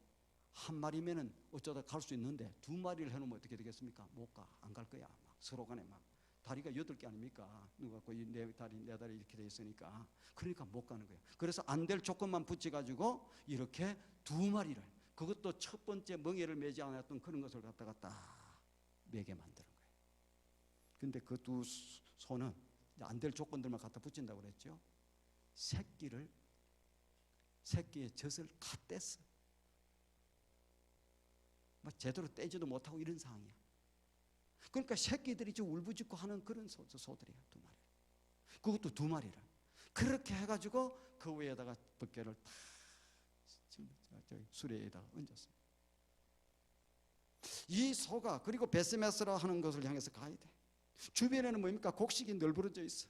한 마리면은 어쩌다 갈 수 있는데 두 마리를 해놓으면 어떻게 되겠습니까? 못 가, 안 갈 거야. 막 서로 간에 막 다리가 8개 아닙니까? 누가 내 다리 이렇게 돼 있으니까 그러니까 못 가는 거예요. 그래서 안 될 조건만 붙여가지고 이렇게 두 마리를 그것도 첫 번째 멍에를 매지 않았던 그런 것을 갖다가 딱 매게 만드는 거예요. 근데 그 두 소는 안 될 조건들만 갖다 붙인다고 그랬죠. 새끼의 젖을 갓 뗐어. 막 제대로 떼지도 못하고 이런 상황이야. 그러니까 새끼들이 좀 울부짖고 하는 그런 소들이에요. 두 마리. 그것도 두 마리를. 그렇게 해가지고 그 위에다가 법궤를 탁 수레에다가 얹었습니다. 이 소가 그리고 베스메스라 하는 것을 향해서 가야 돼. 주변에는 뭡니까? 곡식이 널브러져 있어.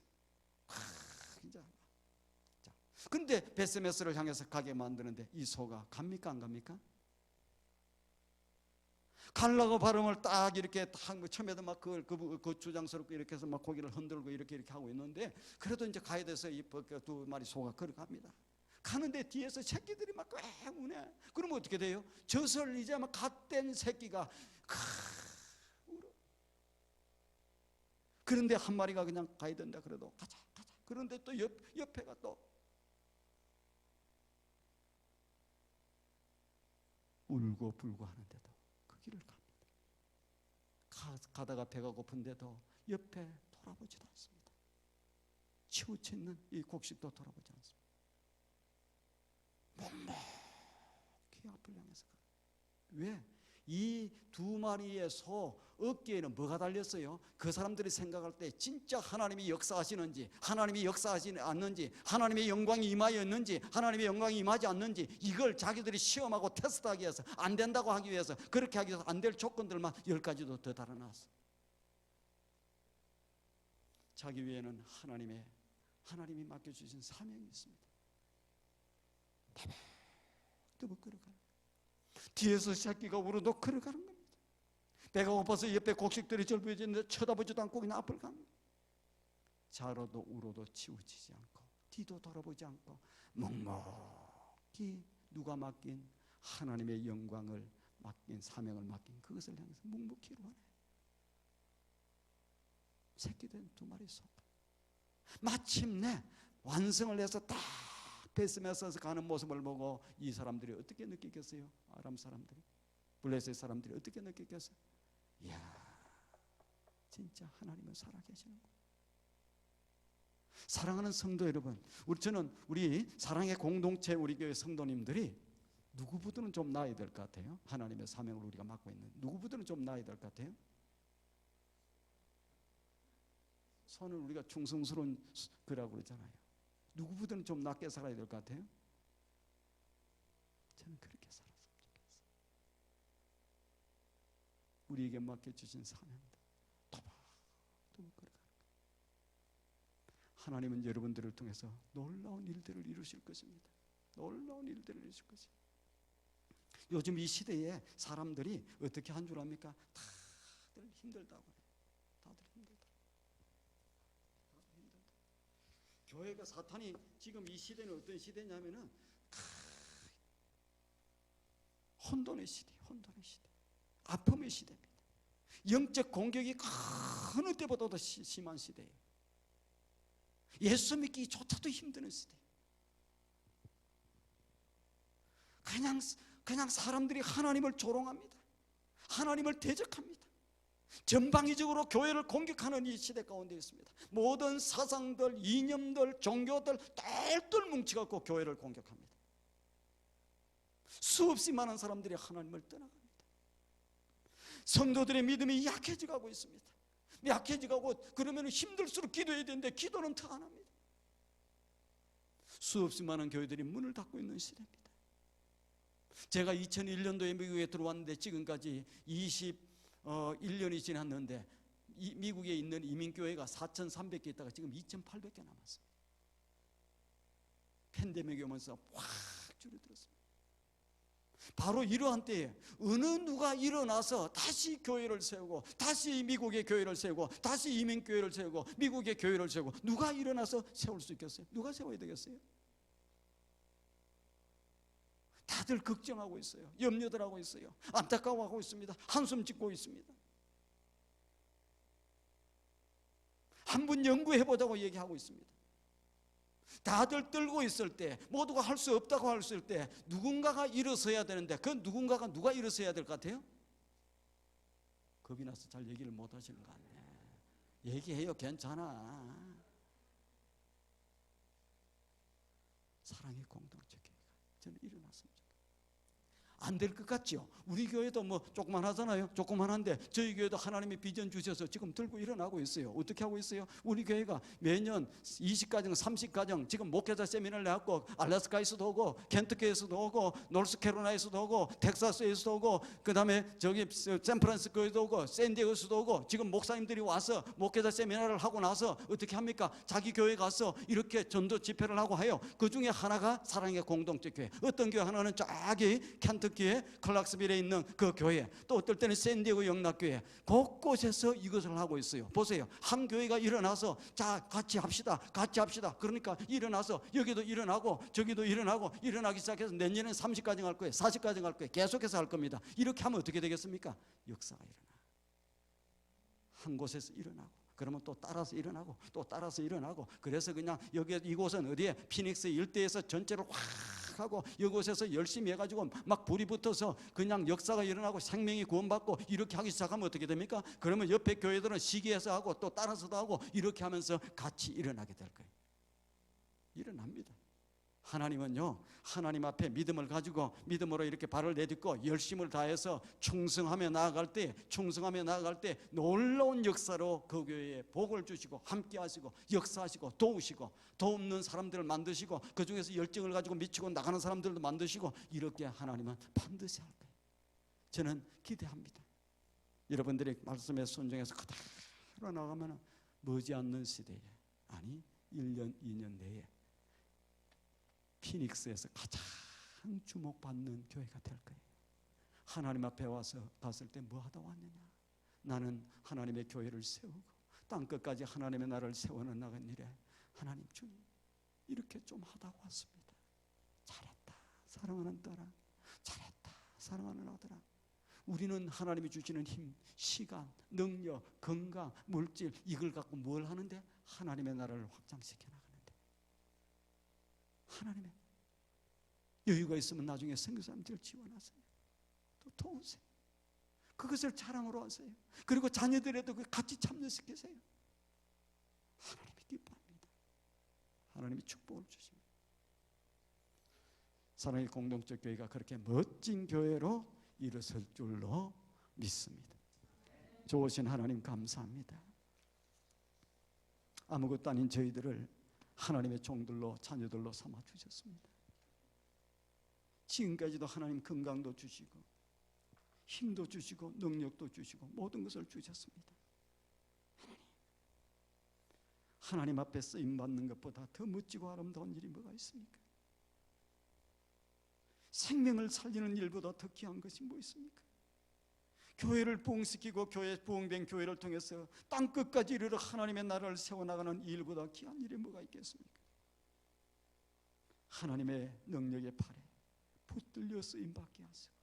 이제. 자, 근데 베스메스를 향해서 가게 만드는데 이 소가 갑니까? 안 갑니까? 가려고 발음을 딱 이렇게 딱 처음에도 막 그 주장스럽고 이렇게 해서 막 고개를 흔들고 이렇게 하고 있는데 그래도 이제 가야 돼서 이 두 마리 소가 걸어갑니다. 가는데 뒤에서 새끼들이 막 꽤 우네. 그러면 어떻게 돼요? 젖을 이제 막 갓된 새끼가 울어. 그런데 한 마리가 그냥 가야 된다 그래도 가자. 그런데 또 옆에가 또 울고 불고 하는데도 그 길을 갑니다. 가다가 배가 고픈데도 옆에 돌아보지도 않습니다. 치우치는 이 곡식도 돌아보지 않습니다. 묵묵히 앞을 향해서 가요. 왜? 이 두 마리의 소 어깨에는 뭐가 달렸어요? 그 사람들이 생각할 때 진짜 하나님이 역사하시는지, 하나님이 역사하지 않는지, 하나님의 영광이 임하였는지, 하나님의 영광이 임하지 않는지 이걸 자기들이 시험하고 테스트하기 위해서 안 된다고 하기 위해서 그렇게 하기 위해서 안 될 조건들만 10가지도 더 달아놨어. 자기 위에는 하나님이 맡겨주신 사명이 있습니다. 뜨벅 걸어가는 뒤에서 새끼가 울어도 걸어가는 겁니다. 배가 고파서 옆에 곡식들이 절부해지는데 쳐다보지도 않고 그냥 앞을 갑니다. 자로도 울어도 치우치지 않고 뒤도 돌아보지 않고 묵묵히 누가 맡긴 하나님의 영광을 맡긴 사명을 맡긴 그것을 향해서 묵묵히 이루어내. 새끼된 2마리 소. 마침내 완성을 해서 딱 뱃속에서 가는 모습을 보고 이 사람들이 어떻게 느끼겠어요? 아람 사람들이, 블레셋 사람들이 어떻게 느끼겠어요? 이야, 진짜 하나님은 살아계시는 거예요. 사랑하는 성도 여러분, 저는 우리 사랑의 공동체, 우리 교회 성도님들이 누구보다는 좀 나아야 될 것 같아요. 하나님의 사명을 우리가 맡고 있는 누구보다는 좀 나아야 될 것 같아요. 손을 우리가 충성스러운 거라고 그러잖아요. 누구보다는 좀 낮게 살아야 될 것 같아요. 저는 그렇게 살았으면 좋겠어요. 우리에게 맡겨주신 사명입니다. 토박토박 걸어가는 거예요. 하나님은 여러분들을 통해서 놀라운 일들을 이루실 것입니다. 놀라운 일들을 이루실 것입니다. 요즘 이 시대에 사람들이 어떻게 한 줄 압니까? 다들 힘들다고 해요. 다들 힘들다. 교회가 사탄이 지금 이 시대는 어떤 시대냐면은 혼돈의 시대, 혼돈의 시대, 아픔의 시대입니다. 영적 공격이 어느 때보다도 심한 시대예요. 예수 믿기조차도 힘드는 시대. 그냥 사람들이 하나님을 조롱합니다. 하나님을 대적합니다. 전방위적으로 교회를 공격하는 이 시대 가운데 있습니다. 모든 사상들, 이념들, 종교들 똘똘 뭉쳐갖고 교회를 공격합니다. 수없이 많은 사람들이 하나님을 떠나갑니다. 성도들의 믿음이 약해져가고 있습니다. 약해져가고 그러면 힘들수록 기도해야 되는데 기도는 더 안 합니다. 수없이 많은 교회들이 문을 닫고 있는 시대입니다. 제가 2001년도에 미국에 들어왔는데 지금까지 21년이 지났는데 미국에 있는 이민교회가 4,300개 있다가 지금 2,800개 남았습니다. 팬데믹이 오면서 확 줄어들었습니다. 바로 이러한 때에 어느 누가 일어나서 다시 교회를 세우고 다시 미국의 교회를 세우고 다시 이민교회를 세우고 미국의 교회를 세우고 누가 일어나서 세울 수 있겠어요? 누가 세워야 되겠어요? 다들 걱정하고 있어요. 염려들 하고 있어요. 안타까워하고 있습니다. 한숨 짓고 있습니다. 한번 연구해보자고 얘기하고 있습니다. 다들 떨고 있을 때, 모두가 할 수 없다고 했을 때 누군가가 일어서야 되는데 그 누군가가 누가 일어서야 될 것 같아요? 겁이 나서 잘 얘기를 못 하시는 거 아니에요. 얘기해요. 괜찮아. 사랑의 공동체 교회가 저는 일어났습니다. 안 될 것 같죠? 우리 교회도 뭐 조그만 하잖아요. 조그만한데 저희 교회도 하나님이 비전 주셔서 지금 들고 일어나고 있어요. 어떻게 하고 있어요? 우리 교회가 매년 20가정, 30가정 지금 목회자 세미나를 해갖고 알래스카에서도 오고 켄터키에서도 오고 노스캐롤라이나에서도 오고 텍사스에서도 오고 그 다음에 저기 샌프란시스코에도 오고 샌디에고에서도 오고 지금 목사님들이 와서 목회자 세미나를 하고 나서 어떻게 합니까? 자기 교회 가서 이렇게 전도 집회를 하고 해요. 그 중에 하나가 사랑의 공동체 교회. 어떤 교회 하나는 저기 켄터키에 클락스빌에 있는 그 교회, 또 어떨 때는 샌디에고 영락교회, 곳곳에서 이것을 하고 있어요. 보세요. 한 교회가 일어나서 자 같이 합시다, 같이 합시다. 그러니까 일어나서 여기도 일어나고 저기도 일어나고 일어나기 시작해서 내년엔 30가정 할 거예요, 40가정 할 거예요. 계속해서 할 겁니다. 이렇게 하면 어떻게 되겠습니까? 역사가 일어나. 한 곳에서 일어나고 그러면 또 따라서 일어나고 또 따라서 일어나고, 그래서 그냥 여기 이곳은 어디에 피닉스 일대에서 전체를 확 하고 이곳에서 열심히 해가지고 막 불이 붙어서 그냥 역사가 일어나고 생명이 구원받고 이렇게 하기 시작하면 어떻게 됩니까? 그러면 옆에 교회들은 시기해서 하고 또 따라서도 하고 이렇게 하면서 같이 일어나게 될 거예요. 일어납니다. 하나님은요, 하나님 앞에 믿음을 가지고 믿음으로 이렇게 발을 내딛고 열심을 다해서 충성하며 나아갈 때 놀라운 역사로 그 교회에 복을 주시고 함께 하시고 역사하시고 도우시고 도움는 사람들을 만드시고 그 중에서 열정을 가지고 미치고 나가는 사람들도 만드시고 이렇게 하나님은 반드시 할 거예요. 저는 기대합니다. 여러분들이 말씀에 순종해서 그대로 나가면 머지않는 시대에, 아니 1년 2년 내에 피닉스에서 가장 주목받는 교회가 될 거예요. 하나님 앞에 와서 봤을 때 뭐 하다 왔느냐? 나는 하나님의 교회를 세우고 땅끝까지 하나님의 나라를 세워는 나간 일에 하나님 주님 이렇게 좀 하다 왔습니다. 잘했다 사랑하는 딸아, 잘했다 사랑하는 아들아. 우리는 하나님이 주시는 힘, 시간, 능력, 건강, 물질 이걸 갖고 뭘 하는데? 하나님의 나라를 확장시켜 나가는데. 하나님의 여유가 있으면 나중에 선교사님들 지원하세요. 또 도우세요. 그것을 자랑으로 하세요. 그리고 자녀들에도 같이 참여시키세요. 하나님이 기뻐합니다. 하나님이 축복을 주십니다. 사랑의 공동체 교회가 그렇게 멋진 교회로 일어설 줄로 믿습니다. 좋으신 하나님 감사합니다. 아무것도 아닌 저희들을 하나님의 종들로 자녀들로 삼아 주셨습니다. 지금까지도 하나님 건강도 주시고 힘도 주시고 능력도 주시고 모든 것을 주셨습니다. 하나님 앞에 쓰임받는 것보다 더 멋지고 아름다운 일이 뭐가 있습니까? 생명을 살리는 일보다 더 귀한 것이 뭐 있습니까? 교회를 부흥시키고 부흥된 교회를 통해서 땅끝까지 이르러 하나님의 나라를 세워나가는 일보다 귀한 일이 뭐가 있겠습니까? 하나님의 능력의 팔에 붙들려 쓰임받게 하시고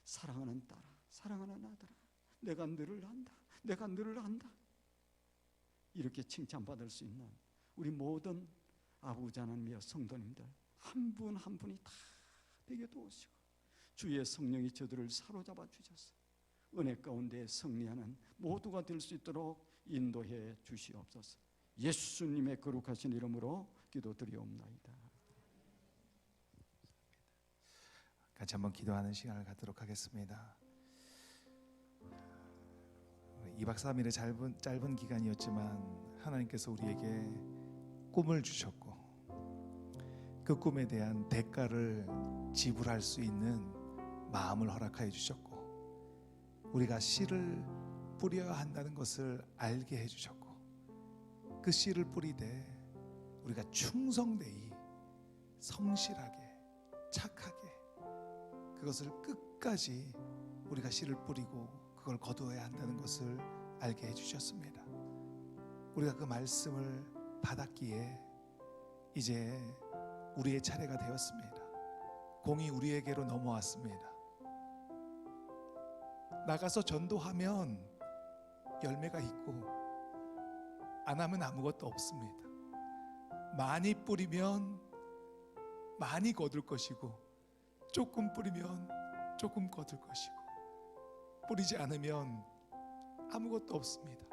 사랑하는 딸아, 사랑하는 아들아, 내가 너를 안다, 내가 너를 안다, 이렇게 칭찬받을 수 있는 우리 모든 아버지 하나님의 성도님들 한 분 한 분이 다 되게 도우시고 주의 성령이 저들을 사로잡아 주셔서 은혜 가운데 승리하는 모두가 될 수 있도록 인도해 주시옵소서. 예수님의 거룩하신 이름으로 기도드리옵나이다. 같이 한번 기도하는 시간을 갖도록 하겠습니다. 2박 3일의 짧은 기간이었지만 하나님께서 우리에게 꿈을 주셨고 그 꿈에 대한 대가를 지불할 수 있는 마음을 허락하여 주셨고 우리가 씨를 뿌려야 한다는 것을 알게 해주셨고 그 씨를 뿌리되 우리가 충성되이 성실하게 착하게 그것을 끝까지 우리가 씨를 뿌리고 그걸 거두어야 한다는 것을 알게 해주셨습니다. 우리가 그 말씀을 받았기에 이제 우리의 차례가 되었습니다. 공이 우리에게로 넘어왔습니다. 나가서 전도하면 열매가 있고 안 하면 아무것도 없습니다. 많이 뿌리면 많이 거둘 것이고 조금 뿌리면 조금 거둘 것이고 뿌리지 않으면 아무것도 없습니다.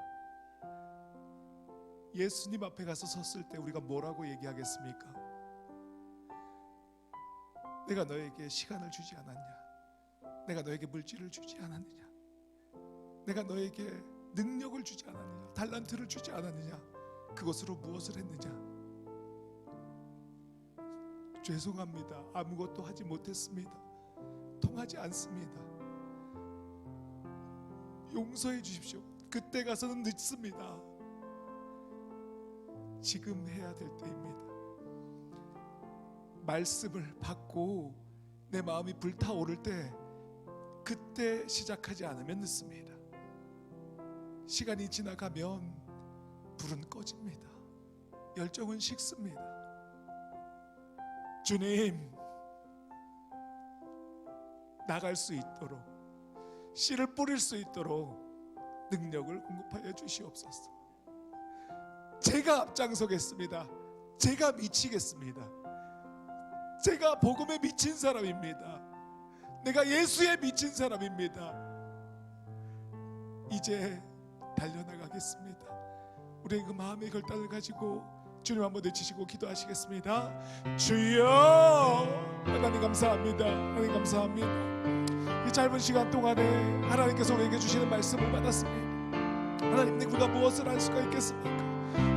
예수님 앞에 가서 섰을 때 우리가 뭐라고 얘기하겠습니까? 내가 너에게 시간을 주지 않았냐? 내가 너에게 물질을 주지 않았느냐? 내가 너에게 능력을 주지 않았느냐? 달란트를 주지 않았느냐? 그것으로 무엇을 했느냐? 죄송합니다. 아무것도 하지 못했습니다. 통하지 않습니다. 용서해 주십시오. 그때 가서는 늦습니다. 지금 해야 될 때입니다. 말씀을 받고 내 마음이 불타오를 때 그때 시작하지 않으면 늦습니다. 시간이 지나가면 불은 꺼집니다. 열정은 식습니다. 주님, 나갈 수 있도록 씨를 뿌릴 수 있도록 능력을 공급하여 주시옵소서. 제가 앞장서겠습니다. 제가 미치겠습니다. 제가 복음에 미친 사람입니다. 내가 예수에 미친 사람입니다. 이제 달려나가겠습니다. 우리의 그 마음의 결단을 가지고 주님 한번 외치시고 기도하시겠습니다. 주여, 하나님 감사합니다. 하나님 감사합니다. 이 짧은 시간 동안에 하나님께서 우리에게 주시는 말씀을 받았습니다. 하나님, 우리가 무엇을 할 수가 있겠습니까?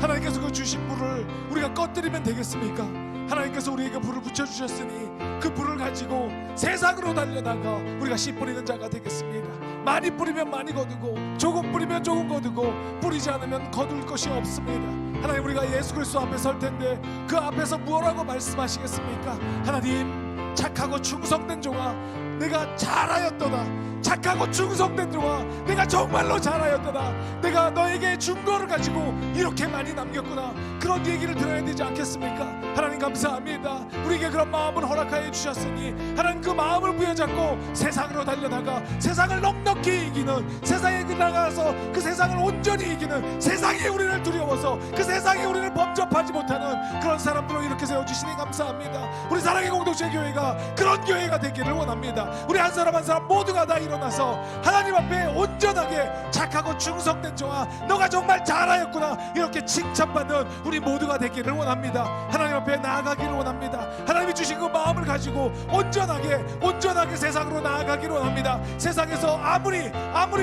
하나님께서 그 주신 불을 우리가 꺼뜨리면 되겠습니까? 하나님께서 우리에게 불을 붙여주셨으니 그 불을 가지고 세상으로 달려나가 우리가 씨 뿌리는 자가 되겠습니다. 많이 뿌리면 많이 거두고 조금 뿌리면 조금 거두고 뿌리지 않으면 거둘 것이 없습니다. 하나님, 우리가 예수 그리스도 앞에 설 텐데 그 앞에서 무엇라고 말씀하시겠습니까? 하나님, 착하고 충성된 종아 내가 잘하였도다. 착하고 충성된 종아 내가 정말로 잘하였도다. 내가 너에게 준 거를 가지고 이렇게 많이 남겼구나. 그런 얘기를 들어야 되지 않겠습니까? 하나님 감사합니다. 우리에게 그런 마음을 허락하여 주셨으니 하나님 그 마음을 부여잡고 세상으로 달려나가 세상을 넉넉히 이기는, 세상에 나가서 그 세상을 온전히 이기는, 세상이 우리를 두려워서 그 세상이 우리를 범접하지 못하는 그런 사람들로 이렇게 세워주시니 감사합니다. 우리 사랑의 공동체 교회가 그런 교회가 되기를 원합니다. 우리 한 사람 한 사람 모두가 다 일어나서 하나님 앞에 온전하게 착하고 충성된 종아 너가 정말 잘하였구나 이렇게 칭찬받는 우리 모두가 되기를 원합니다. 하나님 앞에 나아가기를 원합니다. 하나님이 주신 그 마음을 가지고 온전하게 세상으로 나아가기를 원합니다. 세상에서 아무리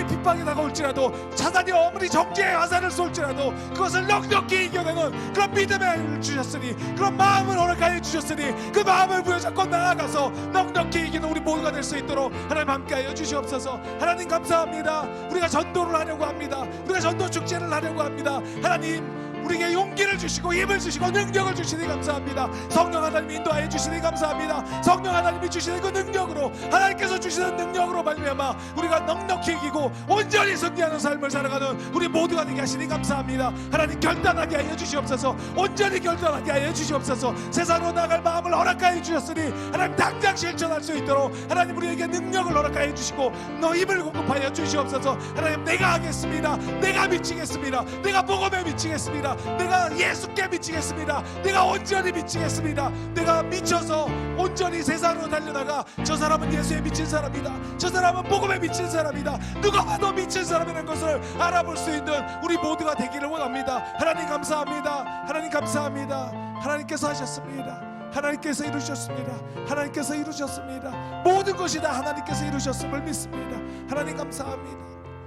핍박이 다가올지라도 사단이 아무리 정죄의 화살을 쏠지라도 그것을 넉넉히 이겨내는 그런 믿음을 주셨으니, 그런 마음을 허락하여 주셨으니 그 마음을 부여잡고 나아가서 넉넉히 이기는 우리 모두가 될 수 있도록 하나님 함께하여 주시옵소서. 하나님 감사합니다. 우리가 전도를 하려고 합니다. 우리가 전도 축제를 하려고 합니다. 하나님 우리에게 용기를 주시고 힘을 주시고 능력을 주시니 감사합니다. 성령 하나님 인도하여 주시니 감사합니다. 성령 하나님이 주시는 그 능력으로, 하나님께서 주시는 능력으로 말미암아 우리가 넉넉히 이기고 온전히 승리하는 삶을 살아가는 우리 모두가 되게 하시니 감사합니다. 하나님 결단하게 하여 주시옵소서. 온전히 결단하게 하여 주시옵소서. 세상으로 나갈 마음을 허락하여 주셨으니 하나님 당장 실천할 수 있도록 하나님 우리에게 능력을 허락하여 주시고 너 힘을 공급하여 주시옵소서. 하나님 내가 하겠습니다. 내가 미치겠습니다. 내가 복음에 미치겠습니다. 내가 예수께 미치겠습니다. 내가 온전히 미치겠습니다. 내가 미쳐서 온전히 세상으로 달려나가 저 사람은 예수에 미친 사람이다, 저 사람은 복음에 미친 사람이다, 누가 봐도 미친 사람이라는 것을 알아볼 수 있는 우리 모두가 되기를 원합니다. 하나님 감사합니다. 하나님 감사합니다. 하나님께서 하셨습니다. 하나님께서 이루셨습니다. 하나님께서 이루셨습니다. 모든 것이 다 하나님께서 이루셨음을 믿습니다. 하나님 감사합니다.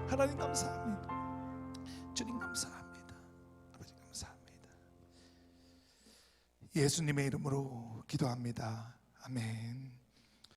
하나님 감사합니다. 주님 감사합니다. 예수님의 이름으로 기도합니다. 아멘.